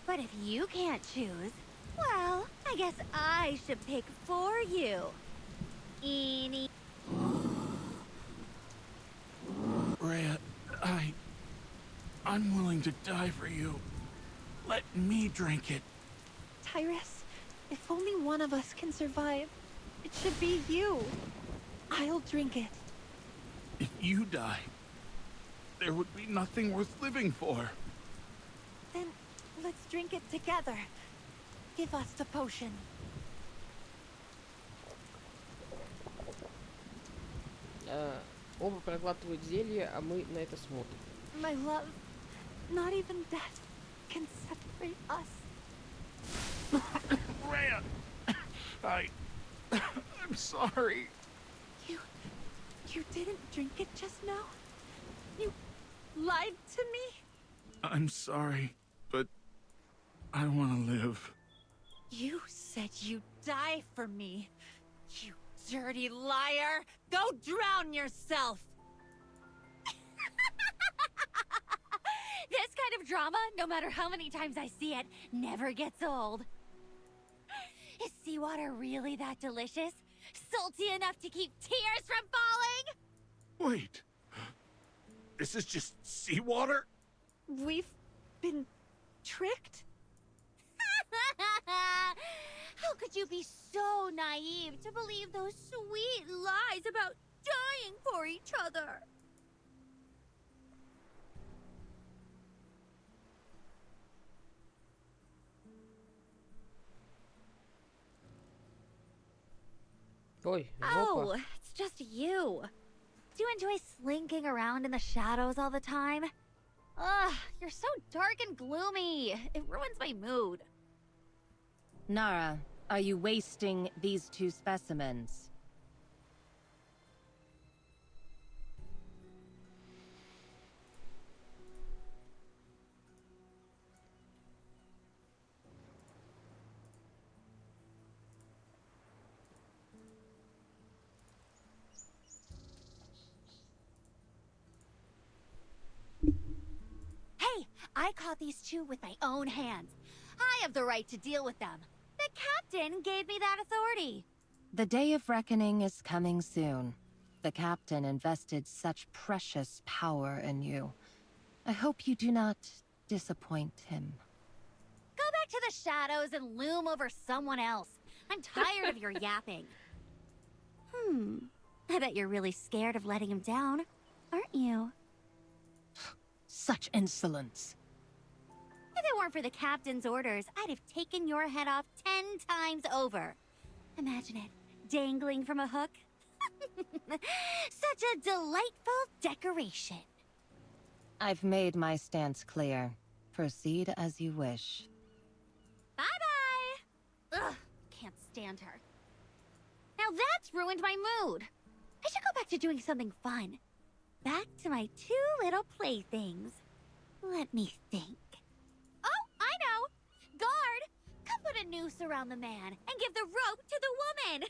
S6: But if you can't choose, well, I guess I should pick for you. Eeny.
S3: Rhea, I'm willing to die for you. Let me drink it.
S7: Tyrus, if only one of us can survive, it should be you. I'll drink it.
S3: If you die, there would be nothing worth living for.
S7: Then let's drink it together. Give us the potion.
S1: Оба проглатывают зелье, а мы на это смотрим.
S7: My love, not even death can separate us.
S3: Rhea, I'm sorry.
S7: You didn't drink it just now? You lied to me?
S3: I'm sorry, but I want to live.
S8: You said you'd die for me. You dirty liar! Go drown yourself!
S6: This kind of drama, no matter how many times I see it, never gets old. Is seawater really that delicious? Salty enough to keep tears from falling?
S3: Wait. This is just seawater?
S7: We've been tricked?
S6: How could you be so naive to believe those sweet lies about dying for each other?
S1: Ой,
S6: Oh, it's just you. Do you enjoy slinking around in the shadows all the time? Ugh, you're so dark and gloomy. It ruins my mood.
S2: Nara, are you wasting these two specimens?
S6: I caught these two with my own hands. I have the right to deal with them. The captain gave me that authority.
S2: The day of reckoning is coming soon. The captain invested such precious power in you. I hope you do not disappoint him.
S6: Go back to the shadows and loom over someone else. I'm tired of your yapping. I bet you're really scared of letting him down, aren't you?
S2: Such insolence.
S6: If it weren't for the captain's orders, I'd have taken your head off 10 times over. Imagine it, dangling from a hook. Such a delightful decoration.
S2: I've made my stance clear. Proceed as you wish.
S6: Bye-bye! Ugh, can't stand her. Now that's ruined my mood. I should go back to doing something fun. Back to my two little playthings. Let me think. Oh, I know! Guard, come put a noose around the man and give the rope to the woman!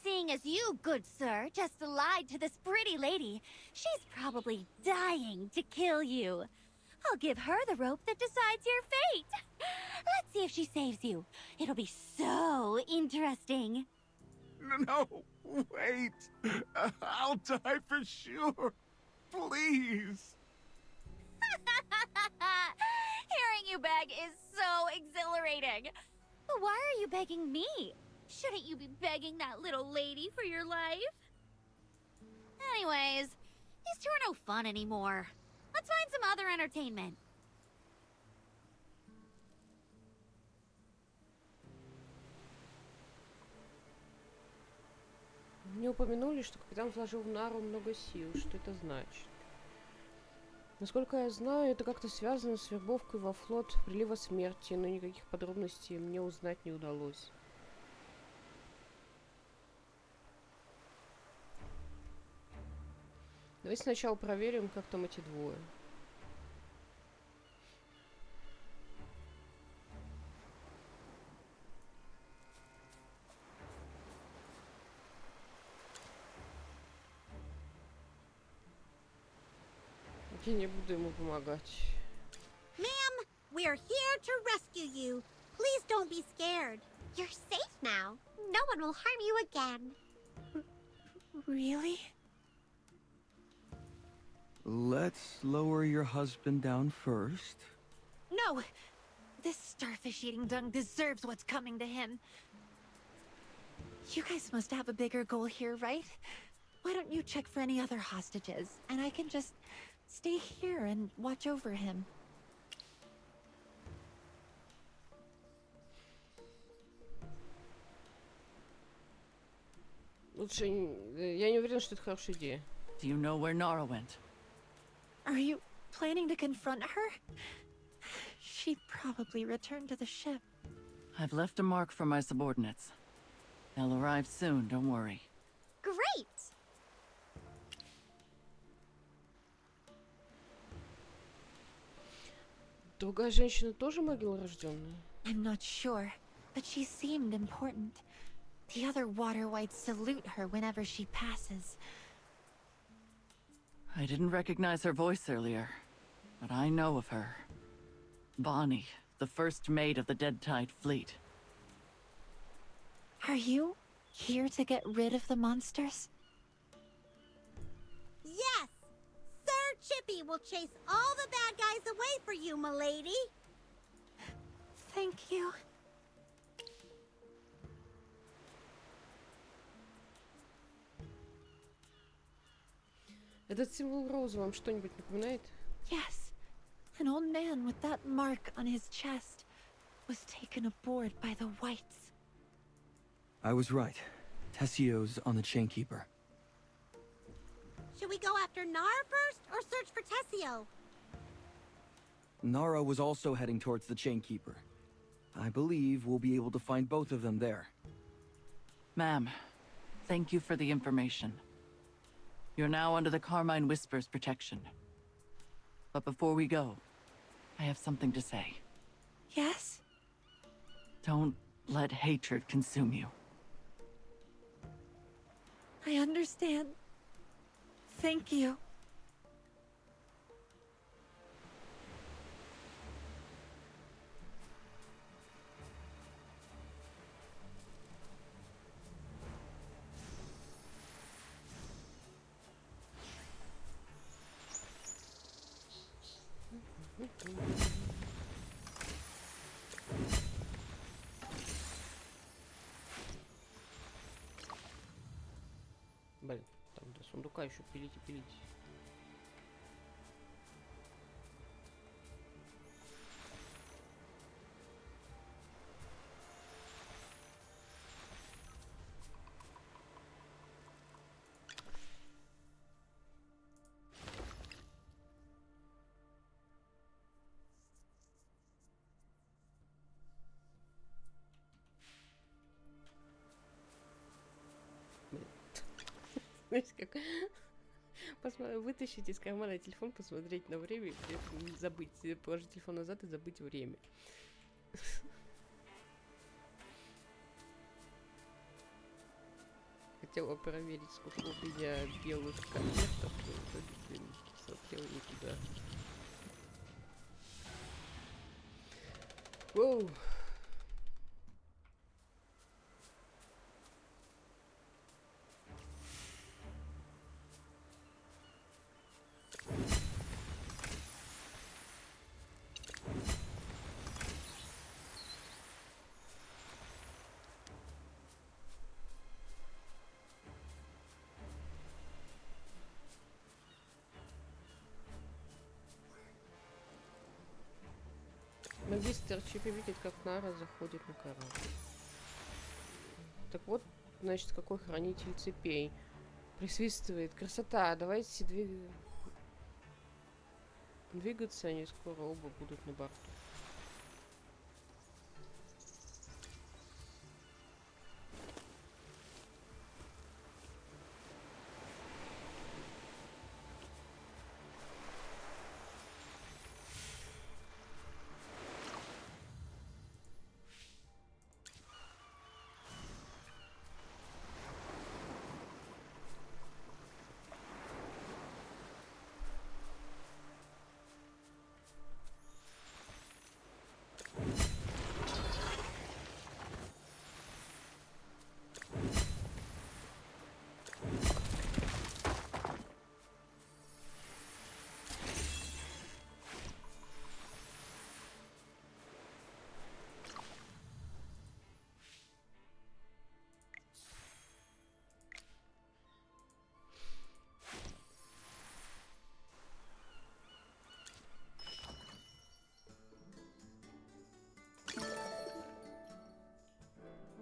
S6: Seeing as you, good sir, just lied to this pretty lady, she's probably dying to kill you. I'll give her the rope that decides your fate. Let's see if she saves you. It'll be so interesting.
S3: No, wait. I'll die for sure. Please.
S6: Hearing you beg is so exhilarating. But why are you begging me? Shouldn't you be begging that little lady for your life? Anyways, these two are no fun anymore. Let's find some other entertainment.
S1: Мне упомянули, что капитан вложил в Нару много сил. Что это значит? Насколько я знаю, это как-то связано с вербовкой во флот Прилива Смерти, но никаких подробностей мне узнать не удалось. Давайте сначала проверим, как там эти двое. Я не буду ему помогать.
S5: Ma'am, we're here to rescue you. Please don't be scared. You're safe now. No one will harm you again.
S7: Really?
S4: Let's lower your husband down first.
S9: No! This starfish-eating dung deserves what's coming to him. You guys must have a bigger goal here, right? Why don't you check for any other hostages, and I can just stay here and watch over him.
S1: Лучше... Я не уверен, что это хорошая идея.
S11: Do you know where Nara went?
S9: Are you planning to confront her? She probably returned to the ship.
S11: I've left a mark for my subordinates. They'll arrive soon, don't worry.
S5: Great!
S1: Другая женщина тоже могилорожденная?
S9: I'm not sure, but she seemed important. The other water whites salute her whenever she passes.
S11: I didn't recognize her voice earlier, but I know of her. Bonnie, the first mate of the Dead Tide fleet.
S9: Are you here to get rid of the monsters?
S5: Yes! Sir Chippy will chase all the bad guys away for you, m'lady.
S9: Thank you.
S1: Этот символ розы вам что-нибудь напоминает?
S9: Yes. An old man with that mark on his chest was taken aboard by the whites.
S4: I was right. Tessio's on the Chainkeeper.
S5: Should we go after Nara first, or search for Tessio?
S4: Nara was also heading towards the Chainkeeper. I believe we'll be able to find both of them there.
S11: Ma'am, thank you for the information. You're now under the Carmine Whisper's protection. But before we go, I have something to say.
S9: Yes?
S11: Don't let hatred consume you.
S9: I understand. Thank you.
S1: Блин, там до сундука еще пилить и пилить. Знаете, как вытащить из кармана телефон, посмотреть на время, и при этом не забыть, положить телефон назад и забыть время. Хотела проверить, сколько у меня белых конвертов, но в итоге, блин, смотрел не туда. Воу! Магистр Чипи видит, как Нара заходит на корабль. Так вот, значит, какой хранитель цепей. Присвистывает. Красота, давайте двигаться, они скоро оба будут на борту.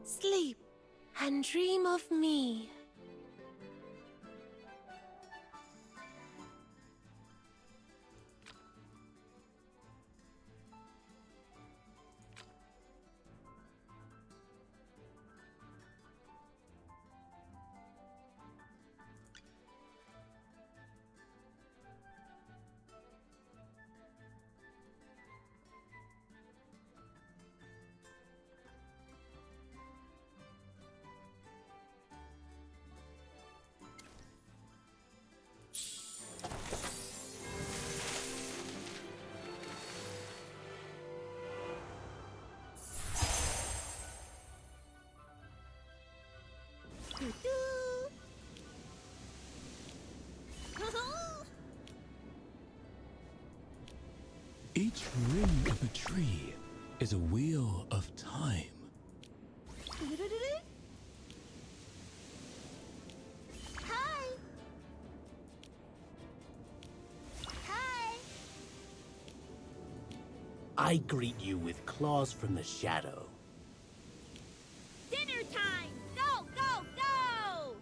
S15: Sleep and dream of me.
S14: Each ring of a tree is a wheel of time.
S5: Hi! Hi!
S16: I greet you with claws from the shadow.
S5: Dinner time! Go, go, go!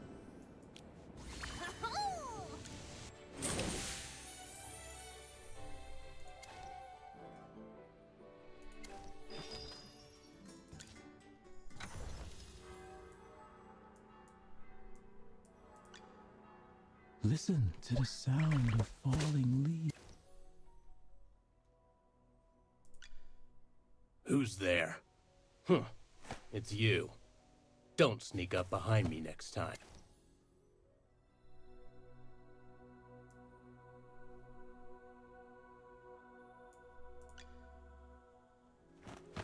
S14: Listen to the sound of falling leaves.
S16: Who's there? Huh. It's you. Don't sneak up behind me next time.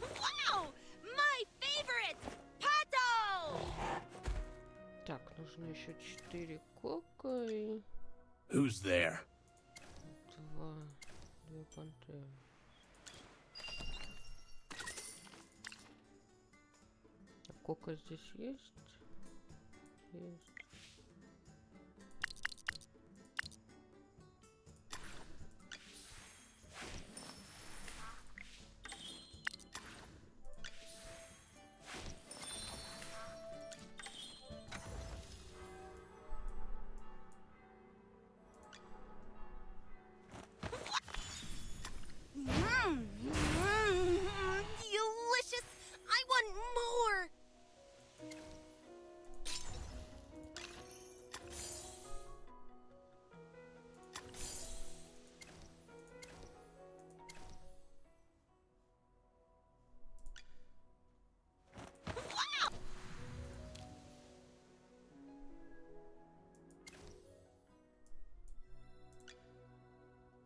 S5: Wow! My favorite! Pato!
S1: Так, нужно еще 4 кока и
S16: Who's there?
S1: 2, 2 пантеры. А кока здесь есть? Есть.
S15: Delicious! I want more!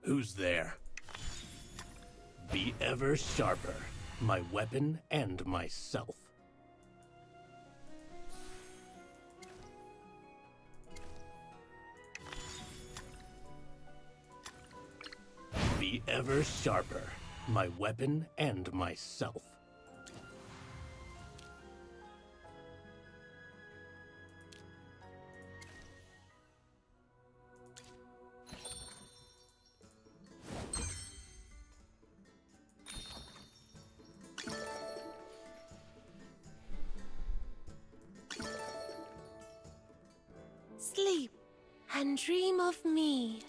S16: Who's there? Be ever sharper, my weapon and myself. Be ever sharper, my weapon and myself.
S15: Sleep and dream of me.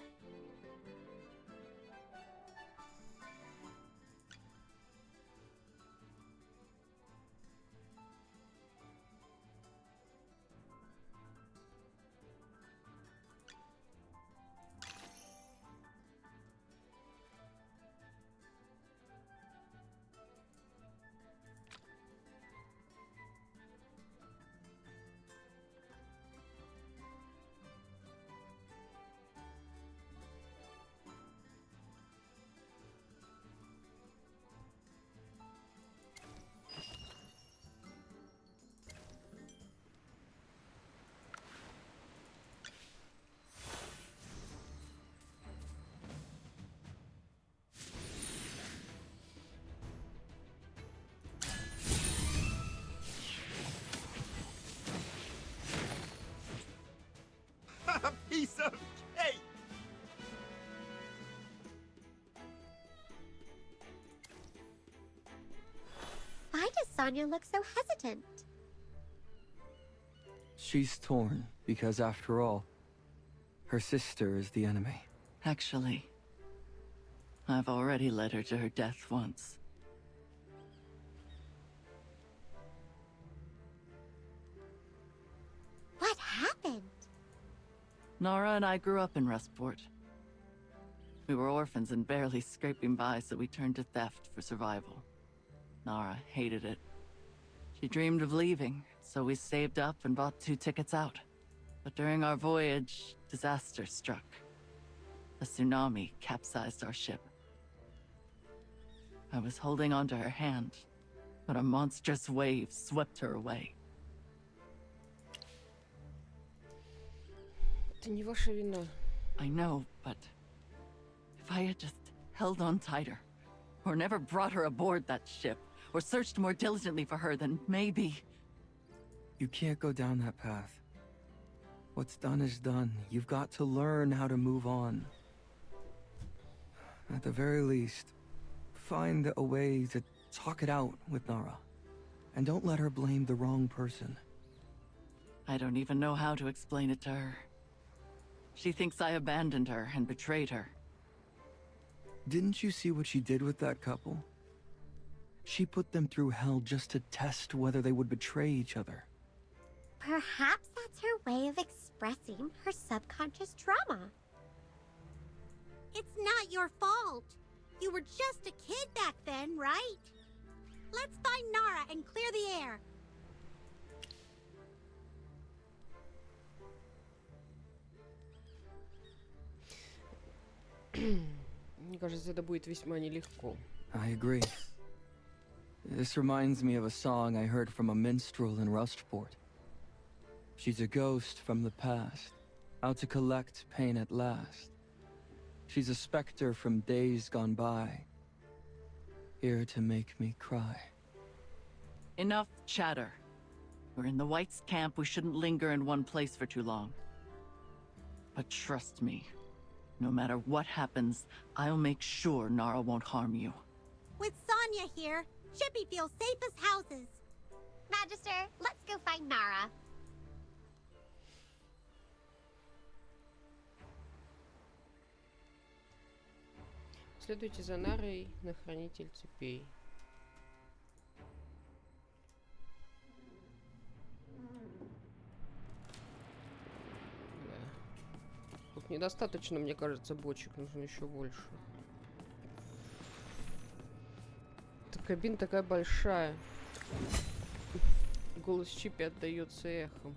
S10: A piece of cake!
S5: Why does Sonya look so hesitant?
S4: She's torn because, after all, her sister is the enemy.
S11: Actually, I've already led her to her death once.
S5: What happened?
S11: Nara and I grew up in Rustport. We were orphans and barely scraping by, so we turned to theft for survival. Nara hated it. She dreamed of leaving, so we saved up and bought 2 tickets out. But during our voyage, disaster struck. A tsunami capsized our ship. I was holding onto her hand, but a monstrous wave swept her away.
S1: Это не ваша вина.
S11: I know, but if I had just held on tighter, or never brought her aboard that ship, or searched more diligently for her, then maybe...
S4: You can't go down that path. What's done is done. You've got to learn how to move on. At the very least, find a way to talk it out with Nara. And don't let her blame the wrong person.
S11: I don't even know how to explain it to her. She thinks I abandoned her and betrayed her.
S4: Didn't you see what she did with that couple? She put them through hell just to test whether they would betray each other.
S5: Perhaps that's her way of expressing her subconscious trauma. It's not your fault. You were just a kid back then, right? Let's find Nara and clear the air.
S1: Мне кажется, это будет весьма нелегко.
S4: I agree. This reminds me of a song I heard from a minstrel in Rustport. She's a ghost from the past, out to collect pain at last. She's a specter from days gone by, here to make me cry.
S11: Enough chatter. We're in the Whites' camp. We shouldn't linger in one place for too long. But trust me, no matter what happens, I'll make sure Nara won't harm you.
S5: With Sonya here, Chippy feels safe as houses.
S17: Magister, let's go find Nara.
S1: Следуйте за Нарой на хранитель цепей. Тут недостаточно, мне кажется, бочек, нужно еще больше. Эта кабина такая большая. Голос Чипи отдается эхом.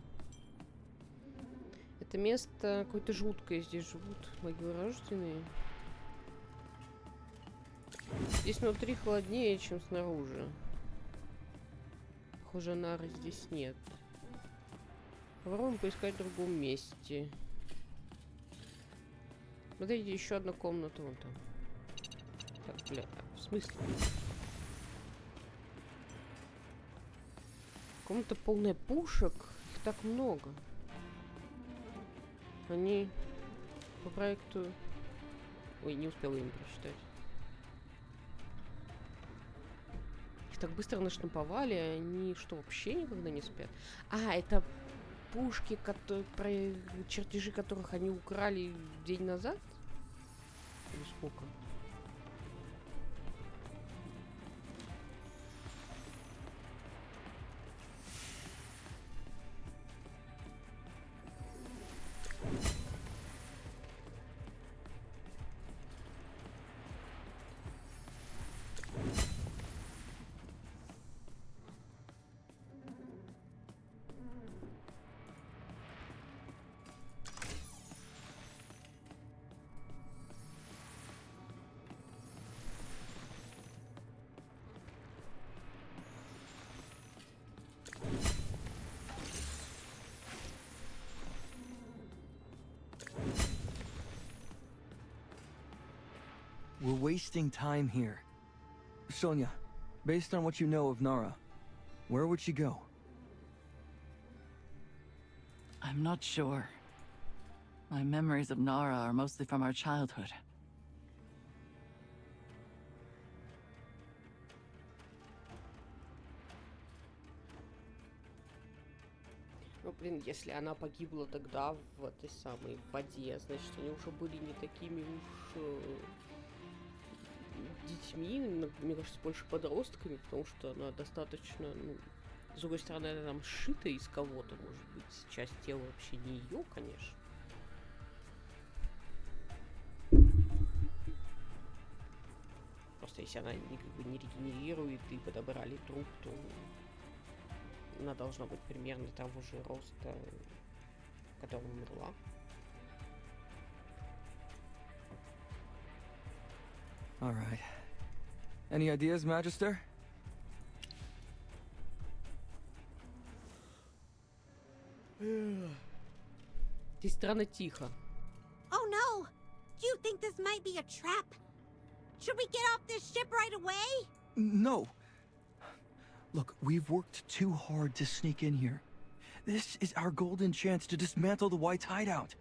S1: Это место какое-то жуткое. Здесь живут могилорожденные. Здесь внутри холоднее, чем снаружи. Похоже, нары здесь нет. Попробуем поискать в другом месте. Смотрите, еще одна комната вон там. Так, бля, в смысле? Комната полная пушек. Их так много. Они по проекту... Ой, не успела им прочитать. Их так быстро наштамповали, они что, вообще никогда не спят? А, это пушки, чертежи которых они украли день назад? Или сколько?
S4: We're wasting time here. Sonya, based on what you know of Nara, where would she go?
S11: I'm not sure. My memories of Nara are mostly from our childhood.
S1: Ну, блин, если она погибла тогда в этой самой воде, значит, они уже были не такими уж детьми, мне кажется, больше подростками, потому что она достаточно, ну, с другой стороны, она там сшита из кого-то, может быть, часть тела вообще не ее, конечно. Просто если она как бы не регенерирует и подобрали труп, то она должна быть примерно того же роста, которым умерла.
S4: All right. Any ideas, Magister?
S1: Здесь странно тихо.
S5: Oh no! Do you think this might be a trap? Should we get off this ship right away?
S4: No. Look, we've worked too hard to sneak in here. This is our golden chance to dismantle the White's hideout.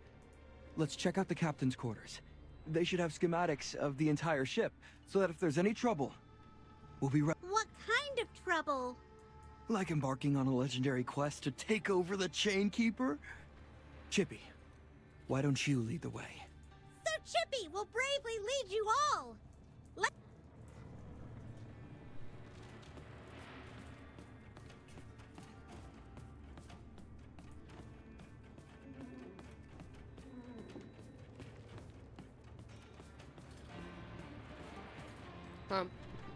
S4: Let's check out the captain's quarters. They should have schematics of the entire ship, so that if there's any trouble, we'll be ready.
S5: What kind of trouble?
S4: Like embarking on a legendary quest to take over the Chainkeeper? Chippy, why don't you lead the way?
S5: Sir Chippy will bravely lead you all!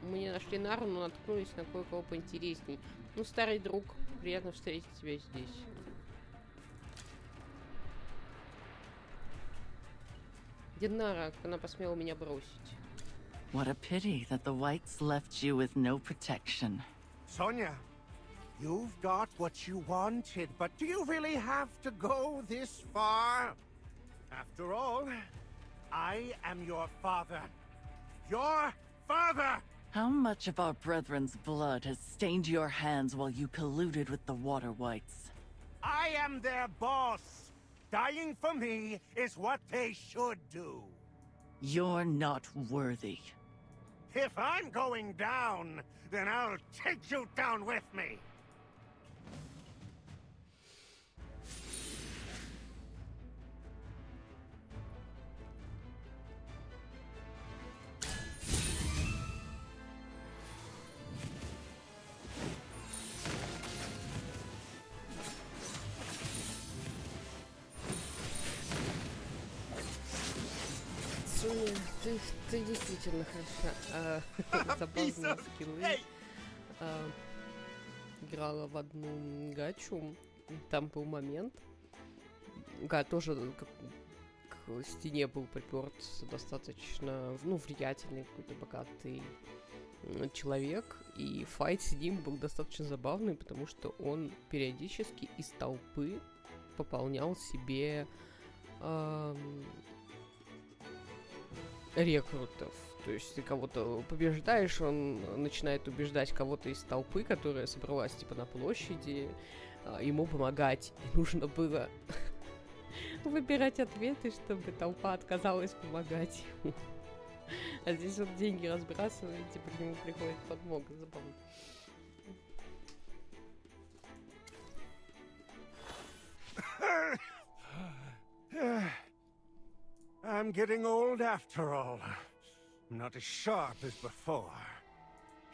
S1: Мы не нашли Нару, но наткнулись на кое-кого поинтересней. Ну, старый друг, приятно встретить тебя здесь. Где Нара, как она посмела меня бросить?
S11: What a pity that the Whites left you with no protection.
S10: Sonya, you've got what you wanted, but do you really have to go this far? After all, I am your father. Your father!
S11: How much of our brethren's blood has stained your hands while you colluded with the Water Whites?
S10: I am their boss. Dying for me is what they should do.
S11: You're not worthy.
S10: If I'm going down, then I'll take you down with me.
S1: Соня, ты действительно хороша. Забавные скиллы. Играла в одну гачу. Там был момент, когда тоже к стене был приперт достаточно, влиятельный какой-то богатый человек. И файт с ним был достаточно забавный, потому что он периодически из толпы пополнял себе рекрутов. То есть ты кого-то побеждаешь, он начинает убеждать кого-то из толпы, которая собралась типа на площади, ему помогать. И нужно было выбирать ответы, чтобы толпа отказалась помогать ему. А здесь вот деньги разбрасывает, типа к нему приходит подмога. Забавно.
S10: I'm getting old after all. I'm not as sharp as before.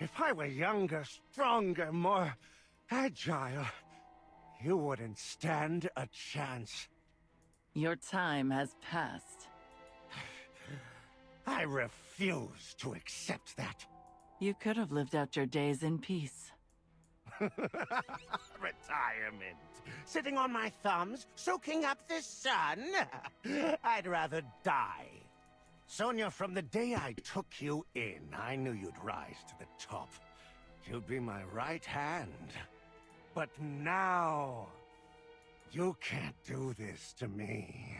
S10: If I were younger, stronger, more agile, you wouldn't stand a chance.
S11: Your time has passed.
S10: I refuse to accept that.
S11: You could have lived out your days in peace.
S10: Retirement. Sitting on my thumbs, soaking up the sun? I'd rather die. Sonia, from the day I took you in, I knew you'd rise to the top. You'd be my right hand. But now, you can't do this to me.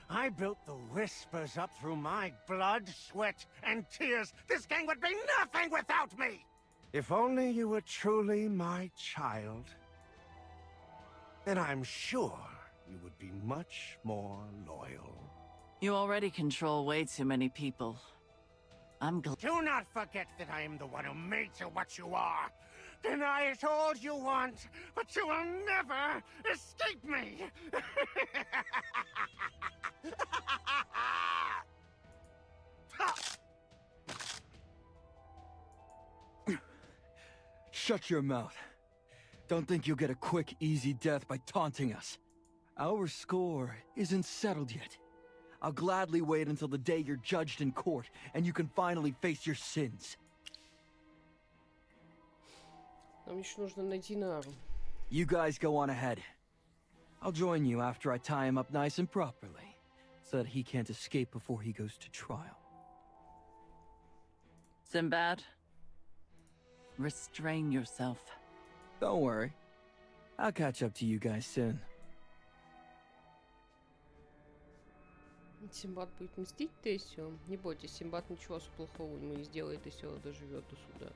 S10: I built the Whispers up through my blood, sweat, and tears. This gang would be nothing without me! If only you were truly my child, then I'm sure you would be much more loyal.
S11: You already control way too many people. I'm glad.
S10: Do not forget that I am the one who made you what you are. Deny it all you want, but you will never escape me!
S4: Shut your mouth. Don't think you'll get a quick, easy death by taunting us. Our score isn't settled yet. I'll gladly wait until the day you're judged in court and you can finally face your sins.
S1: Нам еще нужно найти Нару.
S4: You guys go on ahead. I'll join you after I tie him up nice and properly, so that he can't escape before he goes to trial.
S11: Sinbad, restrain yourself.
S4: Don't worry. I'll catch up to you guys soon.
S1: Симбад будет мстить Тессио. Не бойтесь, Симбад ничего плохого ему не сделает, Тессио доживет до суда.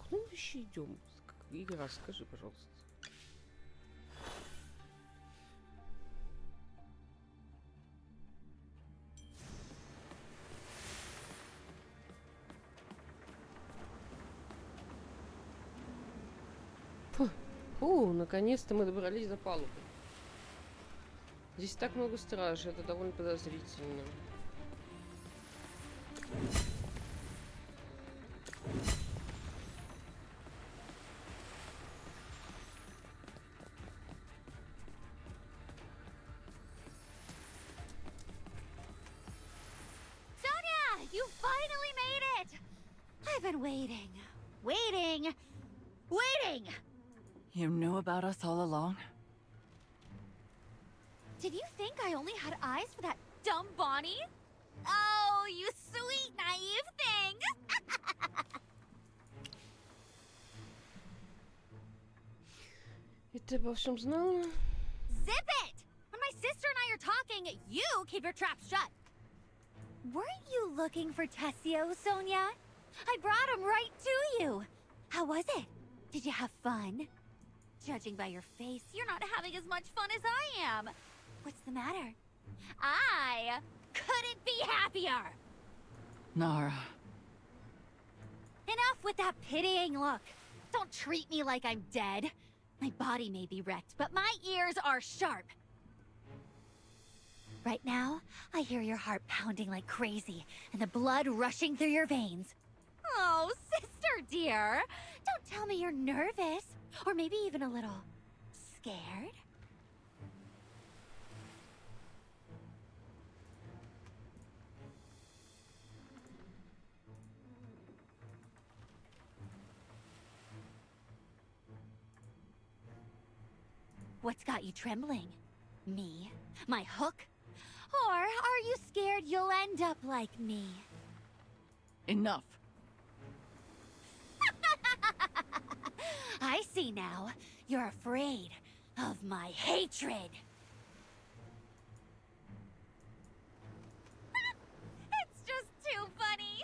S1: Куда мы еще идем? Игра, скажи, пожалуйста. Фу, наконец-то мы добрались до палубы. Здесь так много стражей, это довольно подозрительно.
S6: Sonia, you finally made it! I've been waiting, waiting, waiting!
S11: You knew about us all along?
S6: Did you think I only had eyes for that dumb Bonnie? Oh, you sweet, naive thing!
S1: И ты обо всем знала?
S6: Zip it! When my sister and I are talking, you keep your trap shut. Weren't you looking for Tessio, Sonia? I brought him right to you. How was it? Did you have fun? Judging by your face, you're not having as much fun as I am. What's the matter? I couldn't be happier.
S11: Nara.
S6: Enough with that pitying look. Don't treat me like I'm dead. My body may be wrecked, but my ears are sharp. Right now, I hear your heart pounding like crazy and the blood rushing through your veins. Oh, sister dear. Don't tell me you're nervous, or maybe even a little scared. What's got you trembling? Me? My hook? Or are you scared you'll end up like me?
S11: Enough.
S6: I see now. You're afraid of my hatred. It's just too funny.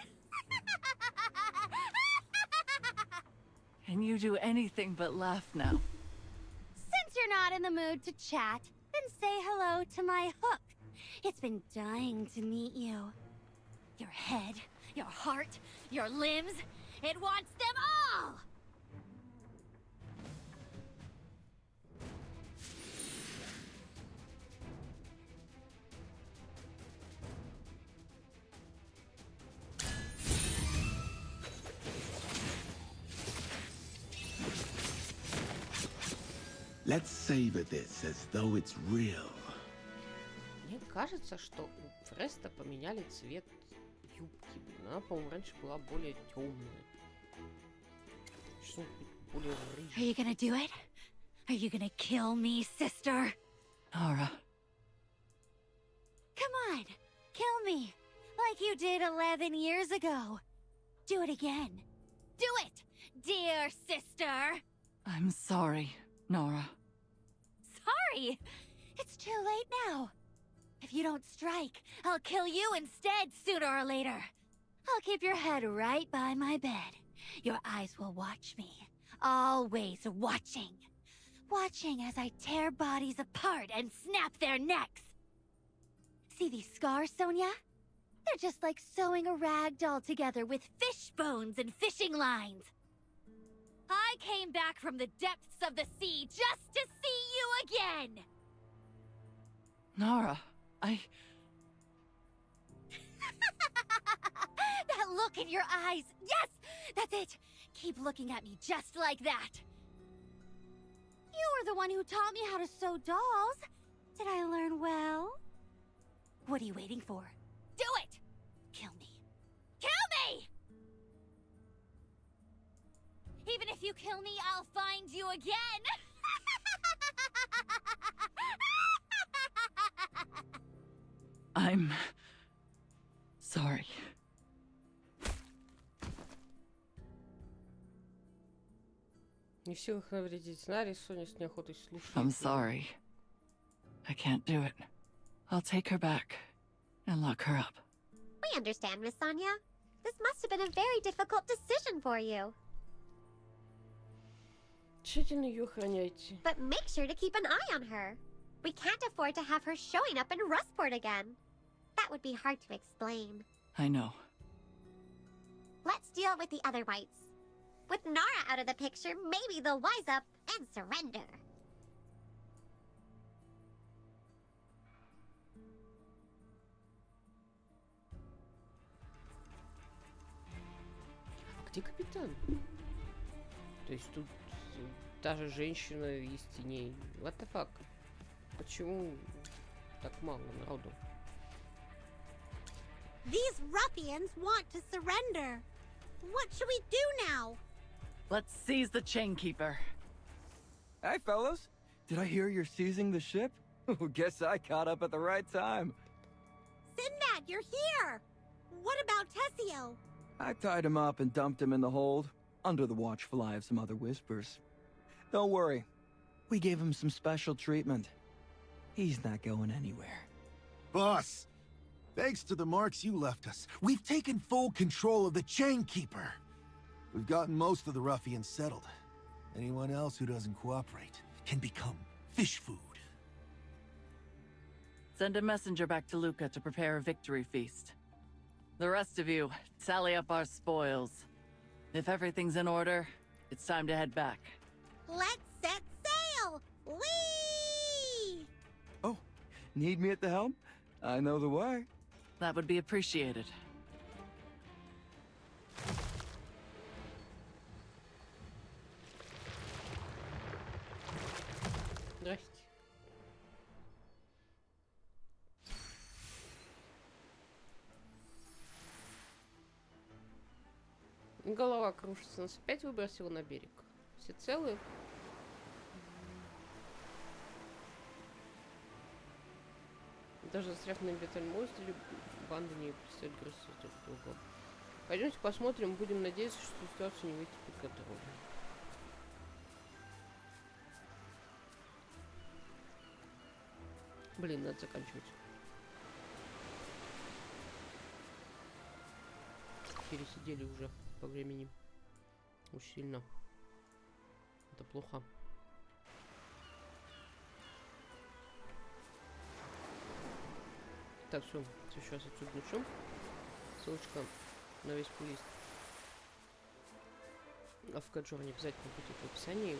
S11: Can you do anything but laugh now?
S6: Since you're not in the mood to chat, then say hello to my hook. It's been dying to meet you. Your head, your heart, your limbs, it wants them all!
S14: Let's savor this as though it's real.
S1: Мне кажется, что у Фреста поменяли цвет юбки. Блин, она, по-моему, раньше была более темная. Что более рыжая.
S6: Are you gonna do it? Are you gonna kill me, sister?
S11: Nara.
S6: Come on, kill me. Like you did 11 years ago. Do it again. Do it, dear sister.
S11: I'm sorry, Nara.
S6: Sorry. It's too late now. If you don't strike, I'll kill you instead sooner or later. I'll keep your head right by my bed. Your eyes will watch me. Always watching. Watching as I tear bodies apart and snap their necks. See these scars, Sonia? They're just like sewing a rag doll together with fish bones and fishing lines. I came back from the depths of the sea just to see you again!
S11: Nara,
S6: That look in your eyes! Yes! That's it! Keep looking at me just like that! You were the one who taught me how to sew dolls. Did I learn well? What are you waiting for? Do it! Kill me! Kill me! Even if you kill me, I'll find you again!
S11: I'm sorry.
S1: Не в силах навредить Наре, Соня с неохотой слушает.
S11: I'm sorry. I can't do it. I'll take her back and lock her up.
S17: We understand, Miss Sonia. This must have been a very difficult decision for you.
S1: Тщательно ее охраняйте.
S17: But make sure to keep an eye on her. We can't afford to have her showing up in Rustport again. That would be hard to explain.
S11: I know.
S17: Let's deal with the other whites. With Nara out of the picture, maybe they'll wise up and surrender.
S1: Где капитан? То есть тут та же женщина из теней. What the fuck? Почему так мало народу?
S5: These ruffians want to surrender. What should we do now?
S11: Let's seize the chainkeeper.
S4: Hi, fellows. Did I hear you're seizing the ship? Guess I caught up at the right time.
S5: Sinbad, you're here! What about Tessio?
S4: I tied him up and dumped him in the hold, under the watchful eye of some other whispers. Don't worry. We gave him some special treatment. He's not going anywhere.
S18: Boss, thanks to the marks you left us, we've taken full control of the Chainkeeper. We've gotten most of the ruffians settled. Anyone else who doesn't cooperate can become fish food.
S11: Send a messenger back to Luca to prepare a victory feast. The rest of you, tally up our spoils. If everything's in order, it's time to head back.
S5: Let's set sail! Whee!
S4: Oh, need me at the helm? I know the way.
S11: That would be appreciated.
S1: Здрасте. Голова кружится, нас опять выбросил на берег. Все целы? Даже застряв на Бетельмойстере, банды не перестают грызться друг друга. Пойдемте посмотрим, будем надеяться, что ситуация не выйдет под контролем. Блин, надо заканчивать. Пересидели уже по времени. Очень сильно. Это плохо. Так, все, сейчас отсюда начнем. Ссылочка на весь плейлист AFK Journey обязательно будет в описании.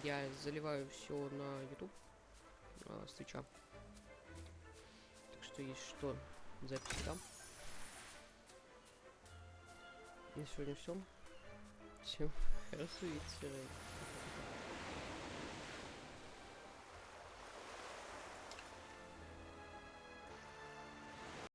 S1: Я заливаю все на YouTube с Твича. Так что есть что запись там. На сегодня все. Всем хорошего вечера.